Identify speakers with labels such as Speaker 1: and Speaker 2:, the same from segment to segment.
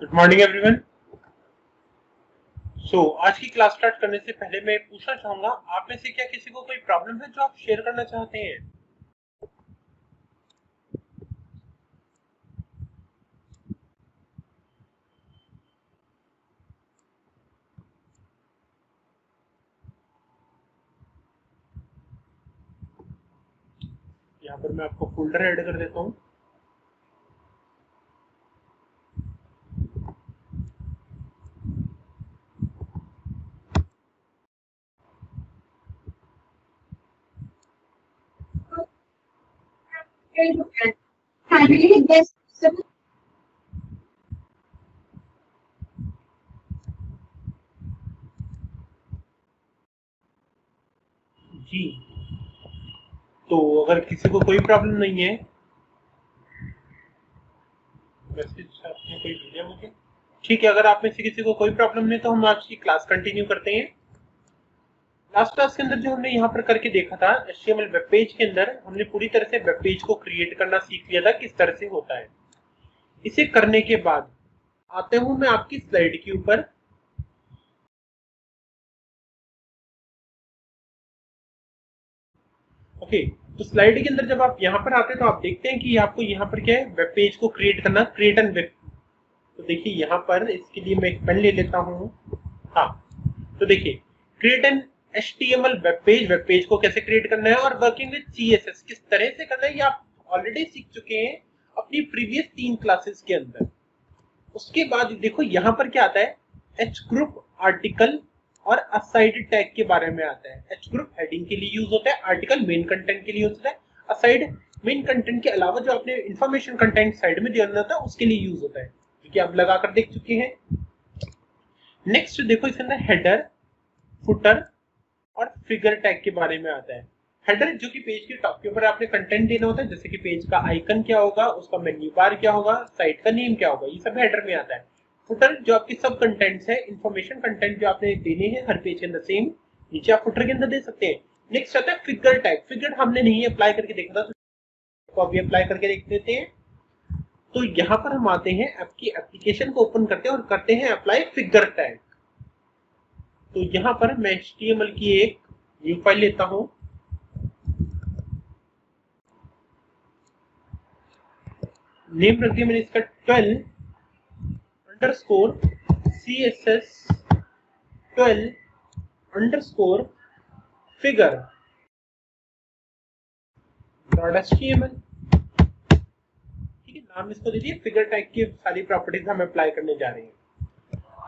Speaker 1: Good morning everyone. आज की class start करने से पहले मैं पूछना चाहूंगा, आप में से क्या किसी को कोई प्रॉब्लम है जो आप शेयर करना चाहते हैं? यहाँ पर मैं आपको फोल्डर ऐड कर देता हूँ। जी, तो अगर किसी को कोई प्रॉब्लम नहीं है, मैसेज आपने कोई भेजा मुझे? ठीक है, अगर आप में से किसी को कोई प्रॉब्लम नहीं तो हम आज की क्लास कंटिन्यू करते हैं। लास्ट क्लास के अंदर जो हमने यहाँ पर करके देखा था, HTML वेब पेज के अंदर हमने पूरी तरह से वेब पेज को क्रिएट करना सीख लिया था किस तरह से होता है। इसे करने के बाद आते हूँ मैं आपकी स्लाइड के ऊपर। ओके, तो स्लाइड के अंदर जब आप यहाँ पर आते हैं तो आप देखते हैं कि आपको यहाँ पर क्या है, वेब पेज को क्रिएट करना, क्रिएट एन वेब। तो देखिए यहाँ पर इसके लिए मैं एक पेन ले लेता हूँ। हाँ, तो देखिए create an HTML web page को कैसे क्रिएट करना है और वर्किंग विद CSS किस तरह से करना है, ये आप ऑलरेडी सीख चुके हैं अपनी प्रीवियस 3 क्लासेस के अंदर। उसके बाद देखो यहाँ पर क्या आता है, एच ग्रुप, आर्टिकल और असाइड टैग के बारे में आता है। एच ग्रुप हेडिंग के लिए यूज होता है, आर्टिकल मेन कंटेंट के लिए होता है, असाइड मेन कंटेंट के अलावा जो आपने इंफॉर्मेशन कंटेंट साइड में देना होता है उसके लिए यूज होता है, जो कि आप लगाकर देख चुके हैं। नेक्स्ट देखो इसके अंदर हेडर, फुटर और फिगर टैग के बारे में आता है। हेडर जो कि पेज के टॉप के ऊपर आपने कंटेंट देना होता है, जैसे कि पेज का आइकन क्या होगा, उसका मेन्यू बार क्या होगा, साइट का नेम क्या होगा, ये सब हेडर में आता है। फुटर जो आपकी सब कंटेंट्स है, इंफॉर्मेशन कंटेंट जो आपने देने हैं हर पेज के अंदर, सेम नीचे आप फुटर के अंदर दे सकते हैं। नेक्स्ट आता है फिगर टैग। फिगर हमने नहीं अप्लाई करके देखा था, तो अभी अप्लाई करके देख देते हैं। तो यहाँ पर हम आते हैं, आपकी एप्लीकेशन को ओपन करते हैं और करते हैं अप्लाई फिगर टैग। तो यहाँ पर मैं HTML की एक न्यू फाइल लेता हूँ। नेम रख दिया मैंने इसका 12_CSS 12_figure .html। ठीक है, नाम इसको दे दिए। फिगर टैग की सारी प्रॉपर्टीज हम अप्लाई करने जा रहे हैं।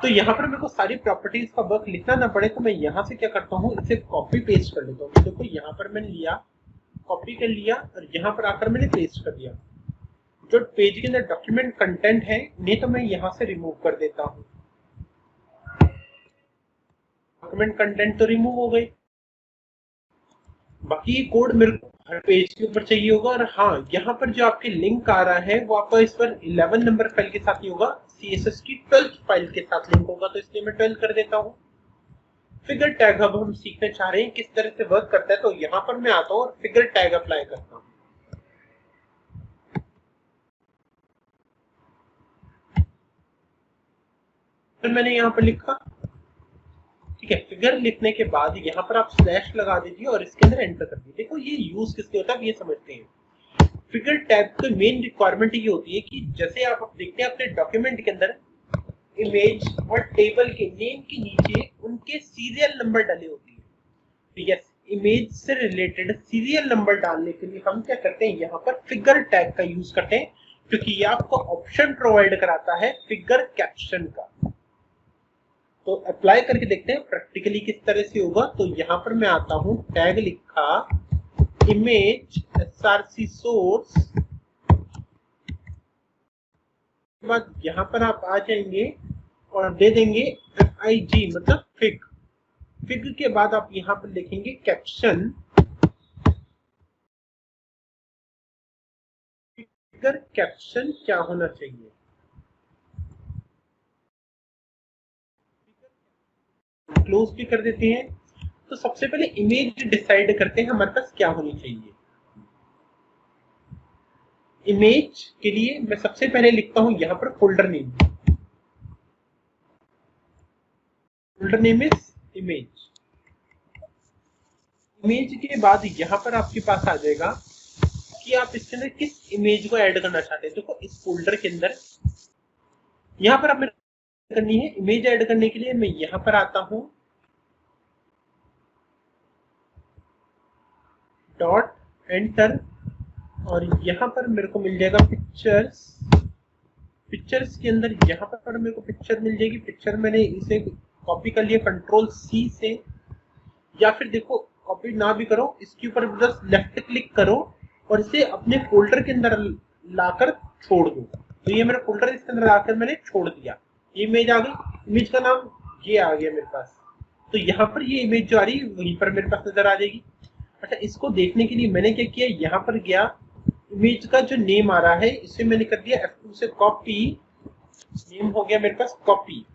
Speaker 1: तो यहाँ पर मेरे को सारी प्रॉपर्टीज का वर्क लिखना ना पड़े, तो मैं यहाँ से क्या करता हूँ, इसे कॉपी पेस्ट कर लेता हूँ। देखो यहाँ पर मैंने लिया, कॉपी कर लिया और यहाँ पर आकर मैंने पेस्ट कर दिया। जो पेज के अंदर डॉक्यूमेंट कंटेंट है, नहीं तो मैं यहाँ से रिमूव कर देता हूँ। डॉक्यूमेंट कंटेंट तो रिमूव हो गई, बाकी ये कोड मेरे को हर पेज के ऊपर चाहिए होगा। और हाँ, यहाँ पर जो आपके लिंक आ रहा है वो आपका इस पर 11 नंबर फाइल के साथ ही होगा, CSS की 12 फाइल के साथ लिंक होगा, तो इसलिए मैं 12 कर देता हूँ। फिगर टैग अब हम सीखने चाह रहे हैं किस तरह से वर्क करता है, तो यहाँ पर मैं आता हूँ और फिगर टैग अप्लाई करता हूँ। फिर मैंने यहाँ पर लिखा, ठीक है। फिगर लिखने के बाद यहाँ पर आप स्लैश लगा दीजिए और इसके अंदर एंटर कर दीजिए। देखो ये यूज किसके होता है, ये समझते हैं। फिगर टैग की मेन रिक्वायरमेंट ये होती है कि जैसे आप देखते हैं अपने डॉक्यूमेंट के अंदर इमेज और टेबल के नेम के नीचे उनके सीरियल नंबर डले होते हैं। तो यस, इमेज से रिलेटेड सीरियल नंबर डालने के लिए हम क्या करते हैं, यहाँ पर फिगर टैग का यूज करते हैं, क्योंकि ये आपको ऑप्शन प्रोवाइड कराता है फिगर कैप्शन का। तो अप्लाई करके देखते हैं प्रैक्टिकली किस तरह से होगा। तो यहाँ पर मैं आता हूँ, टैग लिखा, इमेज src सोर्स, के बाद यहाँ पर आप आ जाएंगे और दे देंगे FIG मतलब फिग। फिग के बाद आप यहाँ पर लिखेंगे कैप्शन। फिगर कैप्शन क्या होना चाहिए, क्लोज भी कर देते हैं। तो सबसे पहले इमेज डिसाइड करते हैं हमारे पास क्या होनी चाहिए। इमेज के लिए मैं सबसे पहले लिखता हूं यहाँ पर folder name. Folder name is image. Image के बाद यहाँ पर आपके पास आ जाएगा कि आप इसके अंदर किस इमेज को ऐड करना चाहते हैं। देखो इस फोल्डर के अंदर यहाँ पर हमें करनी है इमेज ऐड करने के लिए मैं यहाँ पर आता हूँ, डॉट एंटर, और यहाँ पर मेरे को मिल जाएगा पिक्चर्स। पिक्चर्स के अंदर यहाँ पर मेरे को पिक्चर मिल जाएगी। पिक्चर मैंने इसे कॉपी कर लिया कंट्रोल सी से, या फिर देखो कॉपी ना भी करो, इसके ऊपर बस लेफ्ट क्लिक करो और इसे अपने फोल्डर के अंदर लाकर छोड़ दो। तो ये मेरा फोल्डर इसके अंदर लाकर मैंने छोड़ दिया, ये इमेज आ गई। इमेज का नाम ये आ गया मेरे पास। तो यहाँ पर ये इमेज जो आ रही है वहीं पर मेरे पास नजर आ जाएगी। अच्छा, इसको देखने के लिए मैंने क्या किया, यहाँ पर गया, इमेज का जो नेम आ रहा है इसे मैंने कर दिया F2 से कॉपी, नेम हो गया मेरे पास कॉपी।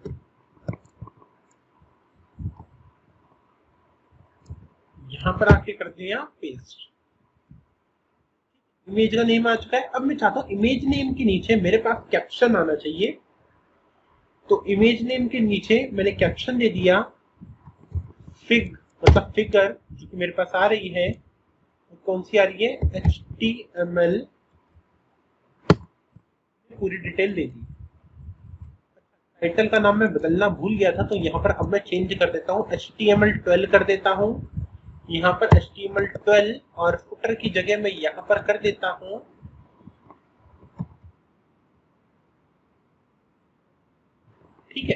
Speaker 1: यहाँ पर आके कर दिया पेस्ट। इमेज का नेम आ चुका है। अब मैं चाहता हूँ इमेज नेम के नीचे मेरे पास कैप्शन आना चाहिए। तो इमेज नेम के नीचे मैंने कैप्शन दे दिया फिग, मतलब फिगर, जो कि मेरे पास आ रही है कौन सी आ रही है, HTML, पूरी डिटेल दे दी। टाइटल का नाम मैं बदलना भूल गया था, तो यहाँ पर अब मैं चेंज कर देता हूँ, HTML12 कर देता हूँ। यहाँ पर HTML12 और फुटर की जगह मैं यहाँ पर कर देता हूँ ठीक है।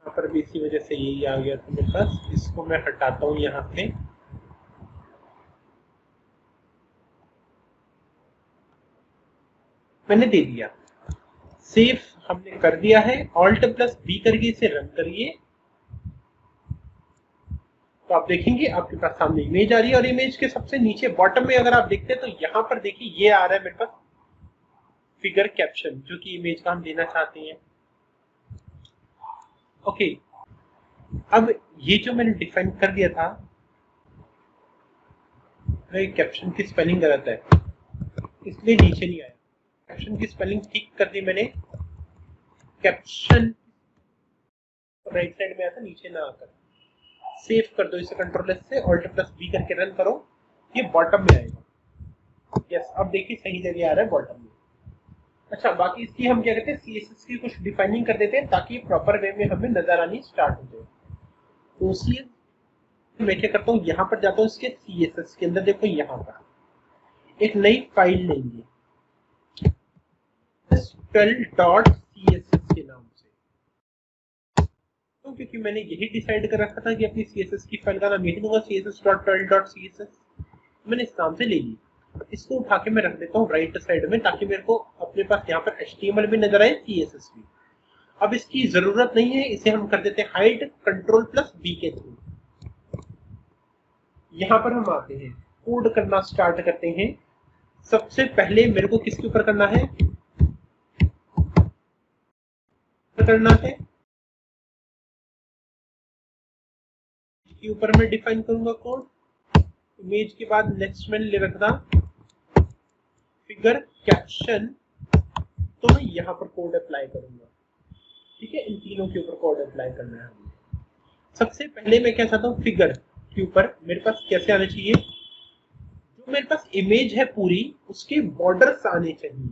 Speaker 1: यहाँ पर भी इसी वजह से यही आ गया था मेरे पास। इसको मैं हटाता हूँ यहाँ से। मैंने दे दिया, सेव हमने कर दिया है। Alt+B करके इसे रन करिए तो आप देखेंगे आपके पास सामने इमेज आ रही है। और इमेज के सबसे नीचे बॉटम में अगर आप देखते हैं तो यहाँ पर देखिए ये आ रहा है मेरे पास फिगर कैप्शन, जो कि इमेज का हम देना चाहते हैं। ओके, अब ये जो मैंने डिफाइन कर दिया था, कैप्शन की स्पेलिंग गलत है इसलिए नीचे नहीं आया। कैप्शन की स्पेलिंग ठीक कर दी मैंने, कैप्शन राइट साइड में आया था, नीचे ना आकर। सेव कर दो इसे कंट्रोल से, Alt+B करके रन करो, ये बॉटम में आएगा। यस, अब देखिए सही जगह आ रहा है बॉटम में। अच्छा, बाकी इसकी हम क्या कहते हैं, CSS की कुछ डिफाइनिंग कर देते हैं ताकि प्रॉपर वे में हमें नजर आनी स्टार्ट हो जाए। तो CSS मैं क्या करता हूँ, यहाँ पर जाता हूँ, इसके CSS के अंदर देखो यहाँ पर एक नई फाइल लेंगे spell.css के नाम से, तो क्योंकि मैंने यही डिसाइड कर रखा था कि अपनी CSS की फाइल का नाम यही दूंगा, css.spell.css, मैंने इस नाम से ले ली। इसको उठा के मैं रख देता हूँ राइट साइड में ताकि मेरे को अपने पास यहाँ पर HTML भी नजर आए, CSS भी। अब इसकी जरूरत नहीं है, इसे हम कर देते हैं हाइड कंट्रोल+B के थ्रू। यहाँ पर हम आते हैं, कोड करना स्टार्ट करते हैं। सबसे पहले मेरे को किसके ऊपर करना है, के ऊपर मैं डिफाइन करूंगा कोड। इमेज के बाद नेक्स्ट मैंने ले रखा फिगर कैप्शन, तो मैं यहाँ पर कोड अप्लाई करूंगा। ठीक है, इन तीनों के ऊपर कोड अप्लाई करना है हमें। सबसे पहले मैं क्या चाहता हूँ, फिगर के ऊपर मेरे पास कैसे आना चाहिए, जो मेरे पास इमेज है पूरी उसके बॉर्डर्स आने चाहिए।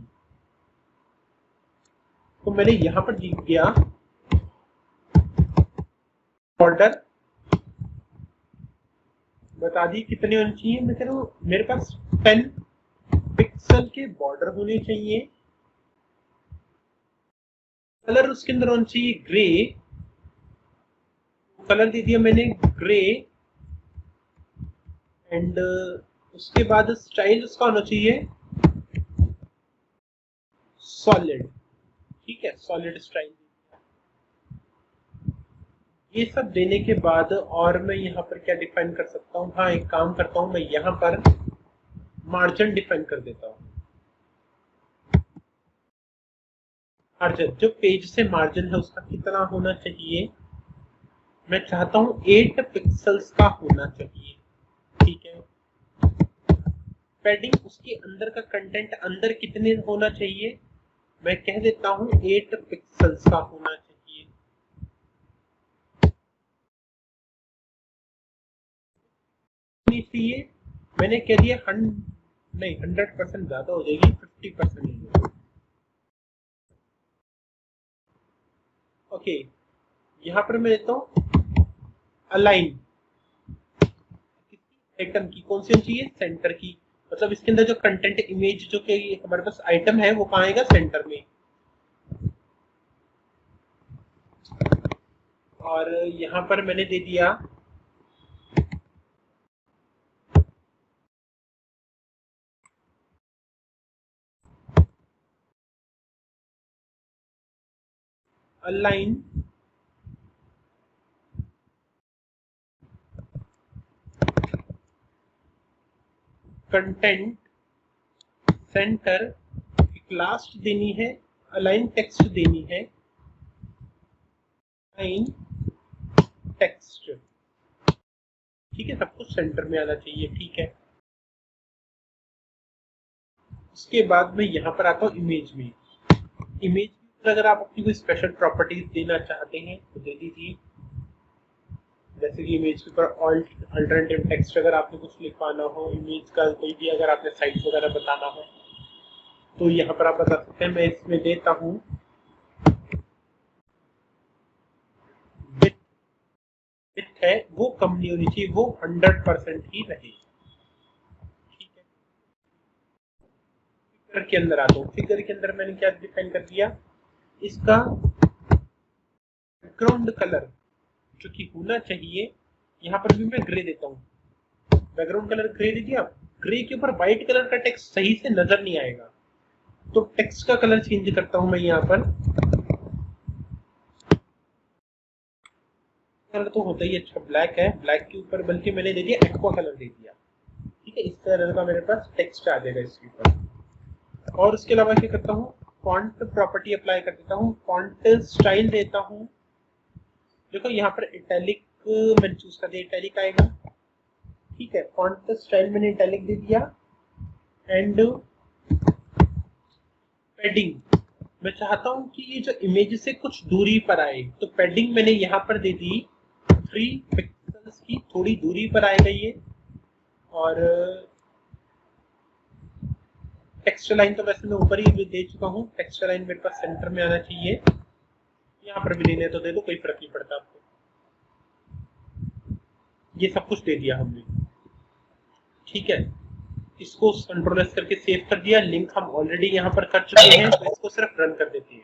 Speaker 1: तो मैंने यहाँ पर लिख दिया बॉर्डर, बता दी कितने होने चाहिए। मैं कह रहा हूँ मेरे पास 10 पिक्सल के बॉर्डर होने चाहिए। कलर उसके अंदर होना चाहिए ग्रे, कलर दे दिया मैंने ग्रे। एंड उसके बाद स्टाइल उसका होना चाहिए सॉलिड। ठीक है, सॉलिड स्टाइल। ये सब देने के बाद और मैं यहाँ पर क्या डिफाइन कर सकता हूँ, हाँ एक काम करता हूँ, मैं यहाँ पर मार्जिन डिफाइन कर देता हूँ। मार्जिन, जो पेज से मार्जिन है उसका कितना होना चाहिए, मैं चाहता हूँ 8 पिक्सल्स का होना चाहिए। ठीक है, पैडिंग, उसके अंदर का कंटेंट अंदर कितने होना चाहिए, मैं कह देता हूँ 8 पिक्सल्स का होना चाहिए। नहीं चाहिए, मैंने कह दिया नहीं 100% ज्यादा हो जाएगी, 50% ओके। यहाँ पर मैं लेता हूँ अलाइन, आइटम की कौन सी चाहिए, सेंटर की, मतलब इसके अंदर जो कंटेंट इमेज जो कि हमारे पास आइटम है वो कहाँ आएगा, सेंटर में। और यहाँ पर मैंने दे दिया अलाइन कंटेंट सेंटर, लास्ट देनी है अलाइन टेक्स्ट देनी है, अलाइन टेक्स्ट, ठीक है, सब कुछ सेंटर में आना चाहिए, ठीक है। उसके बाद मैं यहाँ पर आता हूँ इमेज में। इमेज में अगर आप अपनी कोई स्पेशल प्रॉपर्टीज देना चाहते हैं तो दे दीजिए, जैसे कि इमेज के ऊपर अल्टरनेटिव टेक्स्ट अगर आपने कुछ लिखवाना हो, इमेज का कोई भी अगर आपने साइज वगैरह बताना हो तो यहाँ पर आप बता सकते हैं। मैं इसमें देता हूँ विड्थ है वो कम नहीं होनी चाहिए, वो 100% ही रहे, ठीक है। फिगर के अंदर आता हूँ, फिगर के अंदर मैंने क्या डिफाइन कर दिया, इसका बैकग्राउंड कलर जो कि होना चाहिए, यहाँ पर भी मैं ग्रे देता हूँ, बैकग्राउंड कलर ग्रे दे दिया। ग्रे के ऊपर व्हाइट कलर का टेक्स्ट सही से नजर नहीं आएगा, तो टेक्स्ट का कलर चेंज करता हूं मैं यहाँ पर। कलर तो होता ही अच्छा ब्लैक है, ब्लैक के ऊपर बल्कि मैंने दे दिया एक्वा कलर दे दिया, ठीक है। इस कलर का मेरे पास टेक्स्ट आ जाएगा इसके ऊपर। और उसके अलावा क्या करता हूँ, फॉन्ट प्रॉपर्टी अप्लाई कर देता हूँ, फॉन्ट स्टाइल देता हूँ। देखो यहाँ पर इटैलिक मैंने चूज कर दिया, इटैलिक आएगा, ठीक है। फॉन्ट स्टाइल मैंने इटैलिक दे दिया। एंड पैडिंग मैं चाहता हूं कि ये जो इमेज से कुछ दूरी पर आए, तो पैडिंग मैंने यहाँ पर दे दी 3 पिक्सल्स की, थोड़ी दूरी पर आएगा ये। और टेक्स्ट लाइन तो वैसे मैं ऊपर ही दे चुका हूँ, टेक्स्ट लाइन मेरे पास सेंटर में आना चाहिए, यहाँ पर भी देने तो दे दो, कोई फर्क नहीं पड़ता आपको। ये सब कुछ दे दिया हमने, ठीक है। इसको कंट्रोल एस करके सेव कर दिया, लिंक हम ऑलरेडी यहाँ पर कर चुके हैं, तो इसको सिर्फ रन कर देते हैं।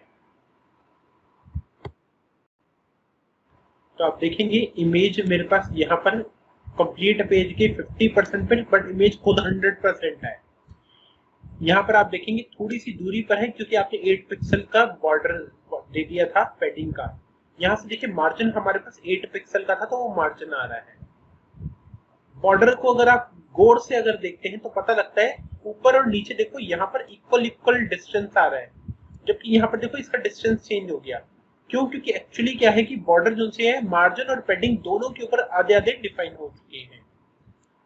Speaker 1: तो आप देखेंगे इमेज मेरे पास यहाँ पर कंप्लीट पेज के 50% पे, बट इमेज खुद 100% है। यहाँ पर आप देखेंगे थोड़ी सी दूरी पर है क्योंकि आपने 8 पिक्सल का बॉर्डर दे दिया था पैडिंग का। यहाँ से देखिए मार्जिन हमारे पास 8 पिक्सल का था, तो वो मार्जिन आ रहा है। बॉर्डर को अगर आप गौर से अगर देखते हैं तो पता लगता है ऊपर और नीचे देखो यहाँ पर इक्वल डिस्टेंस आ रहा है, जबकि यहाँ पर देखो इसका डिस्टेंस चेंज हो गया। क्यों? क्योंकि एक्चुअली क्या है कि बॉर्डर जो से है मार्जिन और पैडिंग दोनों के ऊपर आधे आधे डिफाइन हो चुके हैं।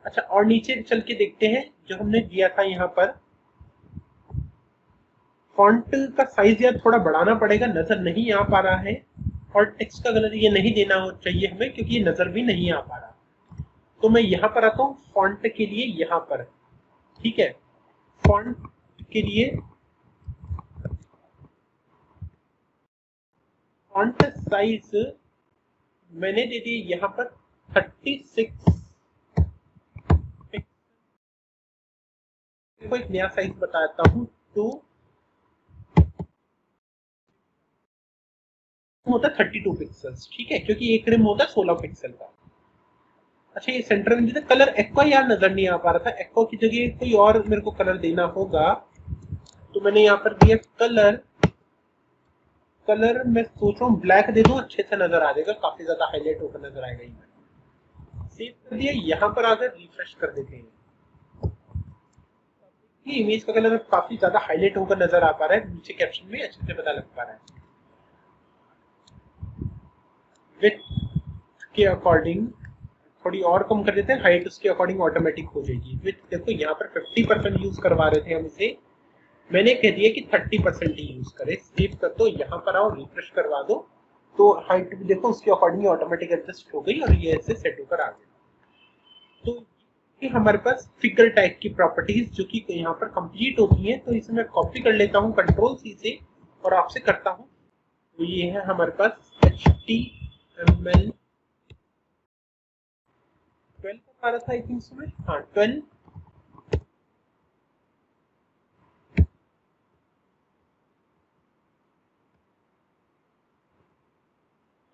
Speaker 1: अच्छा, और नीचे चल के देखते हैं जो हमने दिया था यहाँ पर, फॉन्ट का साइज यार थोड़ा बढ़ाना पड़ेगा, नजर नहीं आ पा रहा है। और टेक्स्ट का कलर ये नहीं देना चाहिए हमें क्योंकि ये नजर भी नहीं आ पा रहा। तो मैं यहाँ पर आता हूँ फॉन्ट के लिए, यहाँ पर, ठीक है। फॉन्ट के लिए फॉन्ट साइज मैंने दे दी यहाँ पर 36। देखो एक नया साइज बताता हूँ, तो होता है 32 पिक्सल्स, ठीक है, क्योंकि एक रिम होता है 16 पिक्सल का। अच्छा, ये सेंटर में कलर एक्वा यार नजर नहीं आ पा रहा था, एक्वा की जगह कोई और मेरे को कलर देना होगा, तो मैंने यहाँ पर दिया कलर मैं सोच रहा हूँ ब्लैक दे दूं, अच्छे से नजर आ जाएगा, काफी ज्यादा हाईलाइट होकर नजर आएगा। ये सेव कर दिया, यहाँ पर आकर रिफ्रेश कर देते हैं। ये इमेज का कलर काफी ज्यादा हाईलाइट होकर नजर आ पा रहा है, नीचे कैप्शन में अच्छे से पता लग पा रहा है। विड्थ के अकॉर्डिंग थोड़ी और कम कर देते हैं, हाइट उसके अकॉर्डिंग ऑटोमेटिक हो जाएगी। विड्थ देखो यहाँ पर 50% यूज करवा रहे थे हम इसे, मैंने कह दिया कि 30% ही यूज करें। सेव कर दो, यहाँ पर आओ, रिफ्रेश करवा दो, तो हाइट भी देखो उसके अकॉर्डिंग ऑटोमेटिक एडजस्ट हो गई और ये ऐसे सेट होकर आ गया। तो कि हमारे पास फिगर टैग की प्रॉपर्टीज जो कि यहाँ पर कंप्लीट होती हैं, तो इसे मैं कॉपी कर लेता हूँ कंट्रोल सी से और आपसे करता हूँ। तो ये है हमारे पास HTML 12 बता रहा था आई थिंक इसमें, हाँ 12।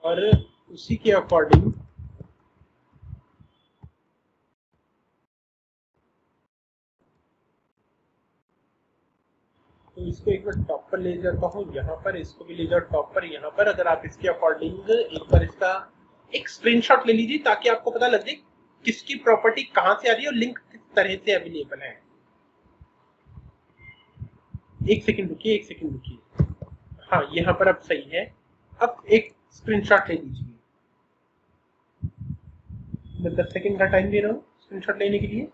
Speaker 1: और उसी के अकॉर्डिंग तो इसको एक बार टॉप पर ले जाता हूँ, यहाँ पर इसको भी ले जाओ टॉप पर। यहाँ पर अगर आप इसके अकॉर्डिंग एक बार इसका एक स्क्रीनशॉट ले लीजिए ताकि आपको पता लग जाए किसकी प्रॉपर्टी कहाँ से आ रही है और लिंक किस तरह से अवेलेबल है। एक सेकंड रुकिए। हाँ यहाँ पर अब सही है। अब एक स्क्रीनशॉट ले लीजिए, मैं 10 सेकंड का टाइम दे रहा हूँ स्क्रीनशॉट लेने के लिए।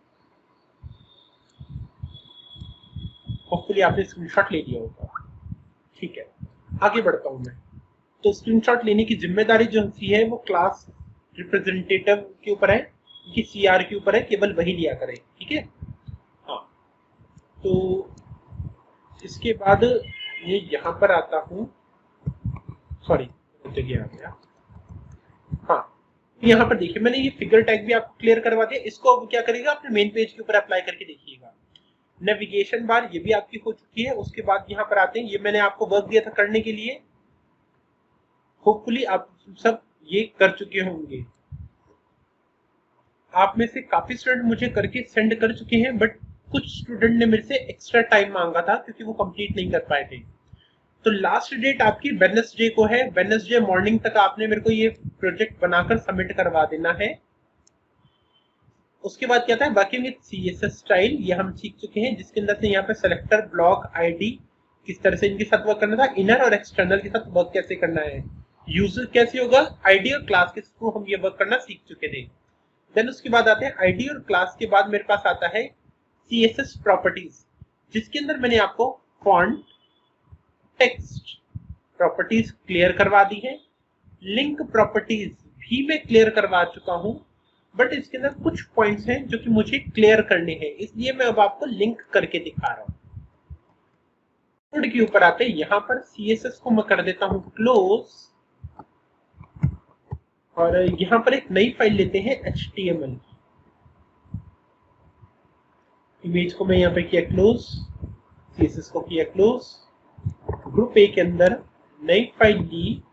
Speaker 1: होपफुली आपने स्क्रीनशॉट ले लिया होगा। ठीक है, आगे बढ़ता हूँ मैं। तो स्क्रीनशॉट लेने की जिम्मेदारी जो है वो क्लास रिप्रेजेंटेटिव के ऊपर है कि CR के ऊपर है, केवल वही लिया करे। ठीक है, हाँ। तो इसके बाद ये यहाँ पर आता हूँ, सॉरी जगह आ गया। हाँ, यहाँ पर देखिए मैंने ये फिगर टैग भी आपको क्लियर करवा दिया। इसको अब क्या करेगा, अपने मेन पेज के ऊपर अप्लाई करके देखिएगा। नेविगेशन बार ये भी आपकी हो चुकी है। उसके बाद यहाँ पर आते हैं, ये मैंने आपको वर्क दिया था करने के लिए, होपफुली आप सब ये कर चुके होंगे। आप में से काफी स्टूडेंट मुझे करके सेंड कर चुके हैं, बट कुछ स्टूडेंट ने मेरे से एक्स्ट्रा टाइम मांगा था क्योंकि वो कंप्लीट नहीं कर पाए थे। तो लास्ट डेट आपकी वेडनेसडे को है। वेडनेसडे मॉर्निंग तक आपने मेरे को ये प्रोजेक्ट बनाकर सबमिट करवा देना है। उसके बाद क्या था, वर्किंग विद CSS स्टाइल, ये हम सीख चुके हैं, जिसके अंदर से यहाँ पे सेलेक्टर, ब्लॉक, आईडी किस तरह से इनके साथ वर्क करना था, इनर और एक्सटर्नल के साथ वर्क कैसे करना है, यूजर कैसे होगा, आईडी और क्लास के थ्रू हम ये वर्क करना सीख चुके थे। देन उसके बाद आते हैं आईडी और क्लास के बाद मेरे पास आता है CSS प्रॉपर्टीज, जिसके अंदर मैंने आपको फॉन्ट, टेक्स्ट प्रॉपर्टीज क्लियर करवा दी है। लिंक प्रॉपर्टीज भी मैं क्लियर करवा चुका हूं, बट इसके अंदर कुछ पॉइंट्स हैं जो कि मुझे क्लियर करने हैं, इसलिए मैं अब आपको लिंक करके दिखा रहा हूं। कोड के ऊपर आते हैं, यहां पर CSS को मैं कर देता हूं क्लोज, और यहां पर एक नई फाइल लेते हैं HTML। इमेज को मैं यहां पर किया क्लोज, CSS को किया क्लोज, ग्रुप A के अंदर नई फाइल ली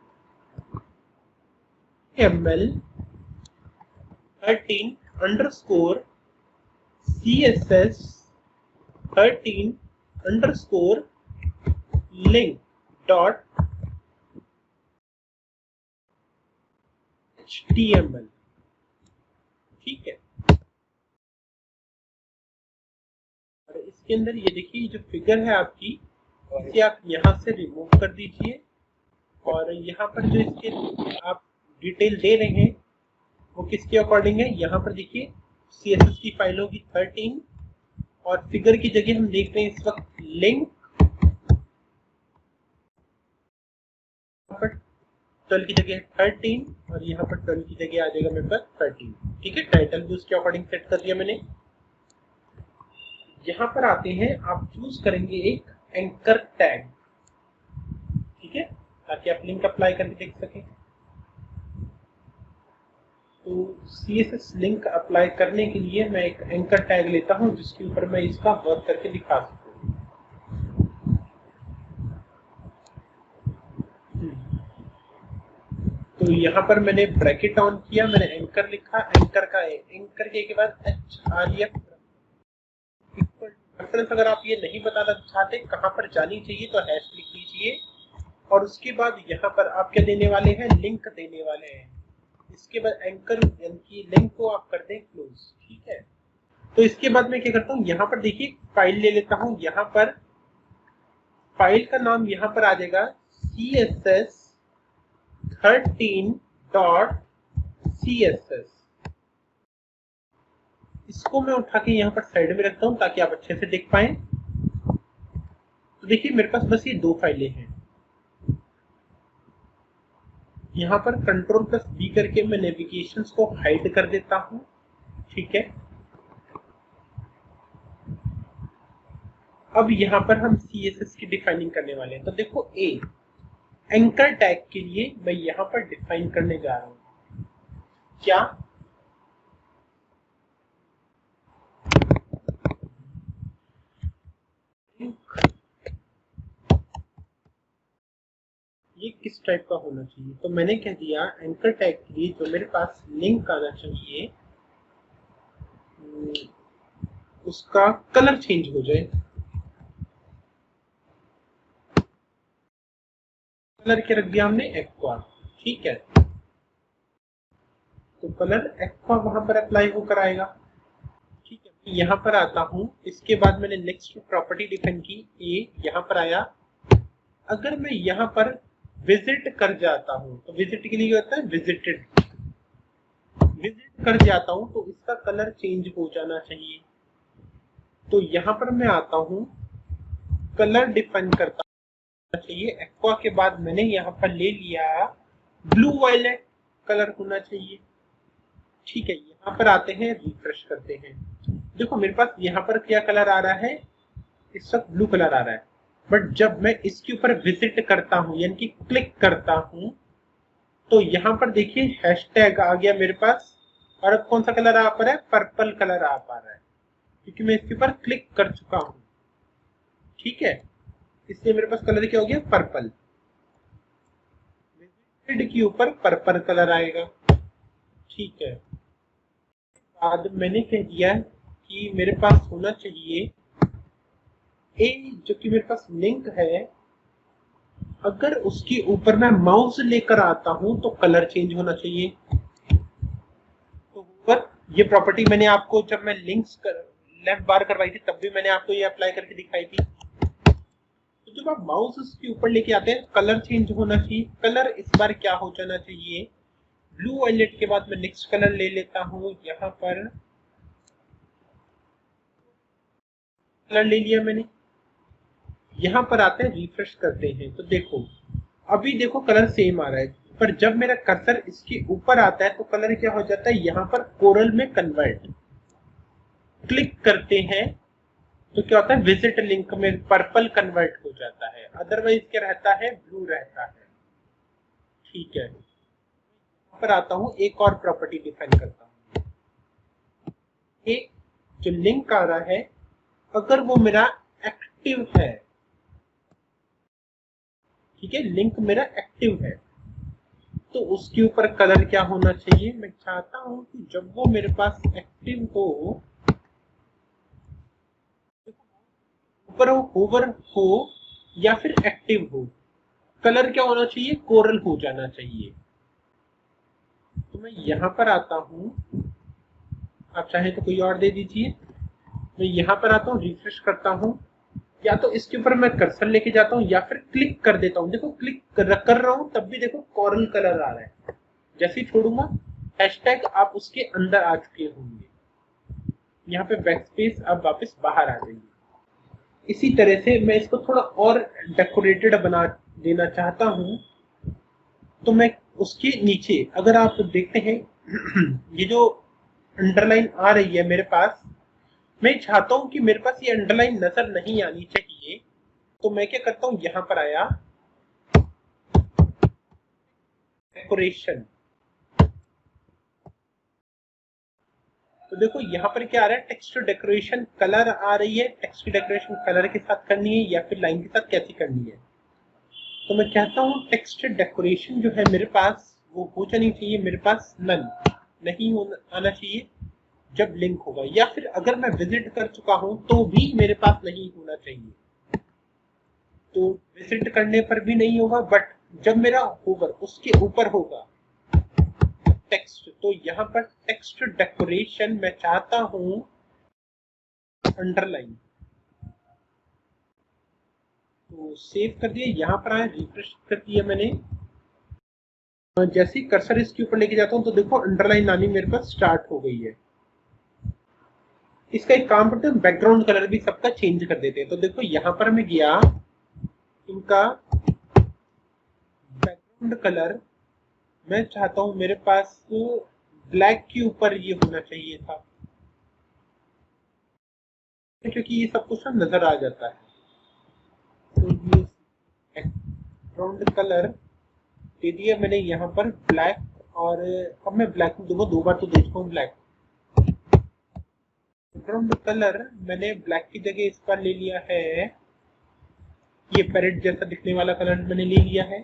Speaker 1: HTML13_CSS13_link.html। ठीक है, और इसके अंदर ये देखिए जो फिगर है आपकी, इसे आप यहाँ से रिमूव कर दीजिए, और यहाँ पर जो इसके आप डिटेल दे रहे हैं वो किसके अकॉर्डिंग है। यहाँ पर देखिए CSS की फाइल होगी 13, और फिगर की जगह हम देख रहे हैं इस वक्त लिंक, 12 की जगह 13, और यहाँ पर 12 की जगह आ जाएगा मेरे पास 13। ठीक है, टाइटल भी उसके अकॉर्डिंग सेट कर दिया मैंने। यहाँ पर आते हैं, आप चूज करेंगे एक एंकर टैग, ठीक है, ताकि आप लिंक अप्लाई करके देख सकें। तो CSS लिंक अप्लाई करने के लिए मैं एक एंकर टैग लेता हूं जिसके ऊपर मैं इसका वर्क करके दिखा सकूं। तो यहाँ पर मैंने ब्रैकेट ऑन किया, मैंने एंकर लिखा, एंकर के बाद href रेफरेंस। अगर आप ये नहीं बताना चाहते कहाँ पर जानी चाहिए तो हैश लिख लीजिए, और उसके बाद यहाँ पर आप क्या देने वाले हैं, लिंक देने वाले हैं। इसके बाद एंकर यानी लिंक को आप कर दें क्लोज। ठीक है, तो इसके बाद मैं क्या करता हूँ, यहाँ पर देखिए फाइल ले लेता हूँ। यहाँ पर फाइल का नाम यहाँ पर आ जाएगा CSS13.css। इसको मैं उठा के यहाँ पर साइड में रखता हूँ ताकि आप अच्छे से देख पाएं। तो देखिए मेरे पास बस ये 2 फाइलें हैं। यहाँ पर Ctrl+B करके मैं नेविगेशंस को हाइड कर देता हूँ। ठीक है, अब यहाँ पर हम CSS की डिफाइनिंग करने वाले हैं। तो देखो एंकर टैग के लिए मैं यहाँ पर डिफाइन करने जा रहा हूँ क्या, ये किस टाइप का होना चाहिए। तो मैंने कह दिया एंकर टैग के लिए जो मेरे पास लिंक आना चाहिए उसका कलर चेंज हो जाए। कलर क्या रख दिया हमने, एक्वा। ठीक है, तो कलर एक्वा वहां पर अप्लाई होकर आएगा। ठीक है, मैं यहाँ पर आता हूँ। इसके बाद मैंने नेक्स्ट प्रॉपर्टी डिफाइन की, यहाँ पर आया। अगर मैं यहाँ पर विजिट कर जाता हूँ तो विजिट के लिए क्या होता है, विजिटेड। विजिट कर जाता हूँ तो इसका कलर चेंज हो जाना चाहिए। तो यहाँ पर मैं आता हूँ, कलर डिफाइन करता चाहिए। एक्वा के बाद मैंने यहाँ पर ले लिया ब्लू वायलेट कलर होना चाहिए। ठीक है, यहाँ पर आते हैं, रिफ्रेश करते हैं। देखो मेरे पास यहाँ पर क्या कलर आ रहा है, इस वक्त ब्लू कलर आ रहा है। बट जब मैं इसके ऊपर विजिट करता हूँ यानी कि क्लिक करता हूँ तो यहाँ पर देखिए हैशटैग आ गया मेरे पास। और अब कौन सा कलर आ पा रहा है, पर्पल कलर आ पा रहा है, क्योंकि मैं इसके ऊपर क्लिक कर चुका हूँ। ठीक है, इसलिए मेरे पास कलर क्या हो गया, पर्पल। विजिटेड के ऊपर पर्पल कलर आएगा। ठीक है, बाद मैंने कह दिया कि मेरे पास होना चाहिए जो कि मेरे पास लिंक है, अगर उसके ऊपर मैं माउस लेकर आता हूं तो कलर चेंज होना चाहिए। तो ऊपर ये प्रॉपर्टी मैंने आपको जब मैं लिंक्स लेफ्ट बार करवाई थी तब भी मैंने आपको ये अप्लाई करके दिखाई थी। तो जब आप माउस उसके ऊपर लेके आते हैं कलर चेंज होना चाहिए। कलर इस बार क्या हो जाना चाहिए, ब्लू वायलेट के बाद मैं नेक्स्ट कलर ले लेता हूँ। यहाँ पर कलर ले लिया मैंने। यहाँ पर आते हैं, रिफ्रेश करते हैं तो देखो अभी देखो कलर सेम आ रहा है। पर जब मेरा कर्सर इसके ऊपर आता है तो कलर क्या हो जाता है, यहाँ पर कोरल में कन्वर्ट। क्लिक करते हैं तो क्या होता है, विजिट लिंक में पर्पल कन्वर्ट हो जाता है, अदरवाइज क्या रहता है, ब्लू रहता है। ठीक है, यहाँ पर आता हूँ, एक और प्रॉपर्टी डिफाइन करता हूँ। एक जो लिंक आ रहा है अगर वो मेरा एक्टिव है, ठीक है, लिंक मेरा एक्टिव है, तो उसके ऊपर कलर क्या होना चाहिए। मैं चाहता हूं कि जब वो मेरे पास एक्टिव हो, ऊपर हो, होवर हो या फिर एक्टिव हो, कलर क्या होना चाहिए, कोरल हो जाना चाहिए। तो मैं यहां पर आता हूं, आप चाहे तो कोई और दे दीजिए। मैं यहां पर आता हूं, रिफ्रेश करता हूं, या तो इसके ऊपर मैं कर्सर लेके जाता हूं या फिर क्लिक कर देता हूं। देखो क्लिक कर रहा हूं तब भी देखो कोरल कलर आ रहा है। जैसे ही छोड़ूंगा हैशटैग आप उसके अंदर आ चुके होंगे। यहाँ पे बैकस्पेस अब वापस बाहर आ जाएगी। इसी तरह से मैं इसको थोड़ा और डेकोरेटेड बना देना चाहता हूँ। तो मैं उसके नीचे अगर आप देखते हैं ये जो अंडरलाइन आ रही है मेरे पास, मैं चाहता हूं कि मेरे पास ये अंडरलाइन नजर नहीं आनी चाहिए। तो मैं क्या करता हूं, यहां पर आया डेकोरेशन। तो देखो यहाँ पर क्या आ रहा है, टेक्स्ट डेकोरेशन कलर आ रही है। टेक्स्ट डेकोरेशन कलर के साथ करनी है या फिर लाइन के साथ कैसी करनी है। तो मैं कहता हूँ टेक्स्ट डेकोरेशन जो है मेरे पास वो हो जानी चाहिए, मेरे पास नन नहीं आना चाहिए जब लिंक होगा, या फिर अगर मैं विजिट कर चुका हूं तो भी मेरे पास नहीं होना चाहिए। तो विजिट करने पर भी नहीं होगा, बट जब मेरा होगा उसके ऊपर होगा टेक्स्ट, तो यहाँ पर टेक्स्ट डेकोरेशन मैं चाहता हूं अंडरलाइन। तो सेव कर दिया, यहाँ पर आया, रिफ्रेश कर दिया मैंने। जैसे ही कर्सर इसके ऊपर लेके जाता हूँ तो देखो अंडरलाइन आनी मेरे पास स्टार्ट हो गई है। इसका एक काम करते हैं, बैकग्राउंड कलर भी सबका चेंज कर देते हैं। तो देखो यहाँ पर मैं गया, इनका बैकग्राउंड कलर मैं चाहता हूं मेरे पास ब्लैक के ऊपर ये होना चाहिए था, क्योंकि ये सब कुछ नजर आ जाता है। तो ये बैकग्राउंड कलर दे दिया मैंने यहाँ पर ब्लैक, और अब मैं ब्लैक दूंगा, 2 बार तो दे चुका हूँ ब्लैक। बैकग्राउंड कलर मैंने ब्लैक की जगह इस पर ले लिया है, ये पैरेट जैसा दिखने वाला कलर मैंने ले लिया है।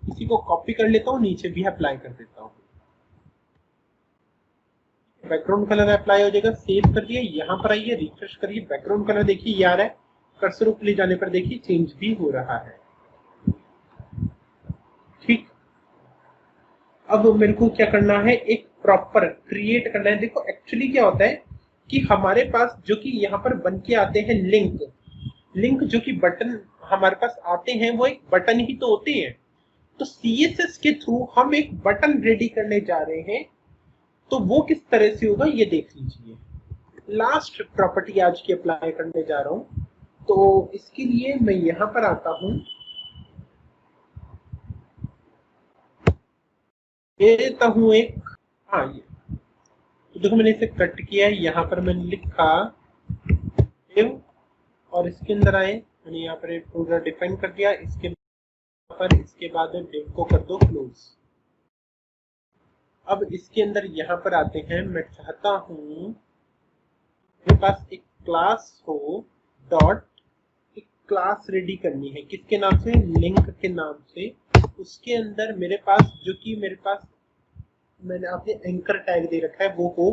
Speaker 1: इसी को कॉपी कर लेता हूँ, नीचे भी अप्लाई कर देता हूँ। बैकग्राउंड कलर अप्लाई हो जाएगा, सेव कर दिया। यहाँ पर आइए, रिफ्रेश करिए, बैकग्राउंड कलर देखिए ये आ रहा है। कर्सर ऊपर ले जाने पर देखिए चेंज भी हो रहा है। ठीक, अब मेरे को क्या करना है, एक प्रॉपर क्रिएट करना है। देखो एक्चुअली क्या होता है कि हमारे पास जो कि यहाँ पर बन के आते हैं लिंक जो कि बटन हमारे पास आते हैं, वो एक बटन ही तो होते हैं। तो CSS के थ्रू हम एक बटन रेडी करने जा रहे हैं, तो वो किस तरह से होगा ये देख लीजिए। लास्ट प्रॉपर्टी आज की अप्लाई करने जा रहा हूं, तो इसके लिए मैं यहां पर आता हूं, दे देता हूं एक, हाँ ये तो देखो मैंने इसे कट किया है। यहाँ पर मैंने लिखा div, और इसके अंदर आए, मैंने यहाँ पर एक पूरा डिफाइन कर दिया। इसके पर इसके बाद div को कर दो क्लोज। अब इसके अंदर यहाँ पर आते हैं, मैं चाहता हूं मेरे पास एक क्लास हो, डॉट एक क्लास रेडी करनी है, किसके नाम से, लिंक के नाम से। उसके अंदर मेरे पास जो कि मेरे पास मैंने आपने एंकर टैग दे रखा है वो हो,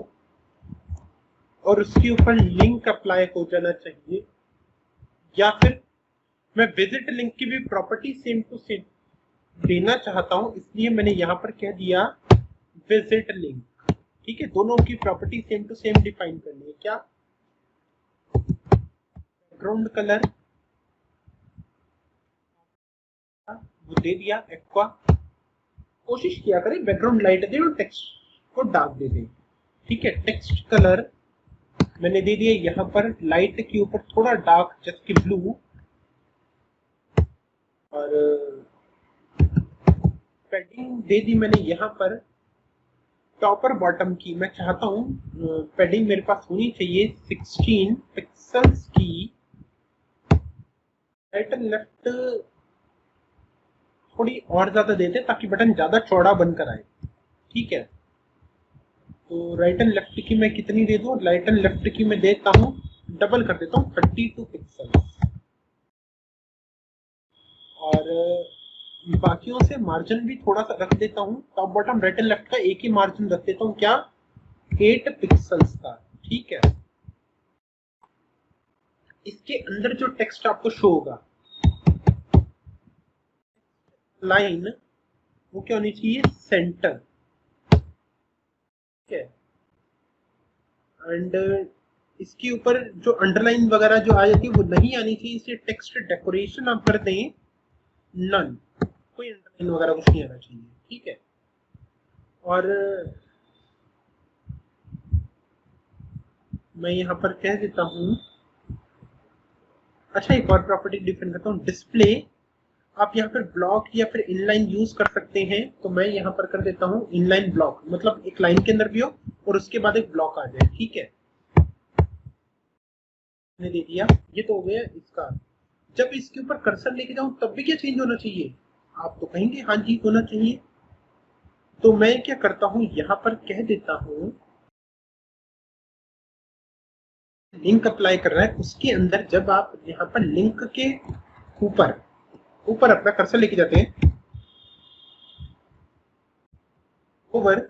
Speaker 1: और उसके ऊपर लिंक अप्लाई हो जाना चाहिए। या फिर मैं विजिट लिंक की भी प्रॉपर्टी सेम टू सेम देना चाहता हूं, इसलिए मैंने यहां पर कह दिया विजिट लिंक। ठीक है, दोनों की property same to same define करनी है। क्या, बैकग्राउंड कलर वो दे दिया एक्वा, कोशिश किया करें बैकग्राउंड लाइट दे और टेक्स्ट को डार्क दे दे। ठीक है, टेक्स्ट कलर मैंने दे दिया यहाँ पर लाइट के ऊपर थोड़ा डार्क जैसे कि ब्लू, और पैडिंग दे दी मैंने यहाँ पर टॉप और बॉटम की। मैं चाहता हूँ पैडिंग मेरे पास होनी चाहिए 16 पिक्सल्स की। राइट एंड लेफ्ट थोड़ी और ज्यादा देते ताकि बटन ज्यादा चौड़ा बनकर आए। ठीक है, तो राइट एंड लेफ्ट की मैं कितनी दे दूं, राइट एंड लेफ्ट की मैं देता हूं, डबल कर देता हूं 32 पिक्सल्स। और बाकियों से मार्जिन भी थोड़ा सा रख देता हूं, top bottom right and left का एक ही मार्जिन रख देता हूं, क्या, 8 पिक्सल्स का। ठीक है, इसके अंदर जो टेक्स्ट आपको शो होगा, लाइन वो क्या होनी चाहिए, सेंटर। ठीक है, एंड इसके ऊपर जो अंडरलाइन वगैरह जो आ जाती है वो नहीं आनी चाहिए। इसे टेक्स्ट डेकोरेशन आप कर दें नन, कोई अंडरलाइन वगैरह कुछ नहीं आना चाहिए। ठीक है, और मैं यहाँ पर कह देता हूँ, अच्छा एक और प्रॉपर्टी डिफाइन करता हूँ, डिस्प्ले। आप यहाँ पर ब्लॉक या फिर इनलाइन यूज कर सकते हैं, तो मैं यहाँ पर कर देता हूँ इनलाइन ब्लॉक, मतलब एक लाइन के अंदर भी हो और उसके बाद एक ब्लॉक आ जाए। ठीक है, मैंने दे दिया, ये तो हो गया इसका। जब इसके ऊपर कर्सर लेके जाऊं तब भी क्या चेंज होना चाहिए, आप तो कहेंगे हाँ जी होना चाहिए। तो मैं क्या करता हूं, यहाँ पर कह देता हूं लिंक अप्लाई कर रहा है, उसके अंदर जब आप यहाँ पर लिंक के ऊपर ऊपर अपना कर्सर लेके जाते हैं, ओवर,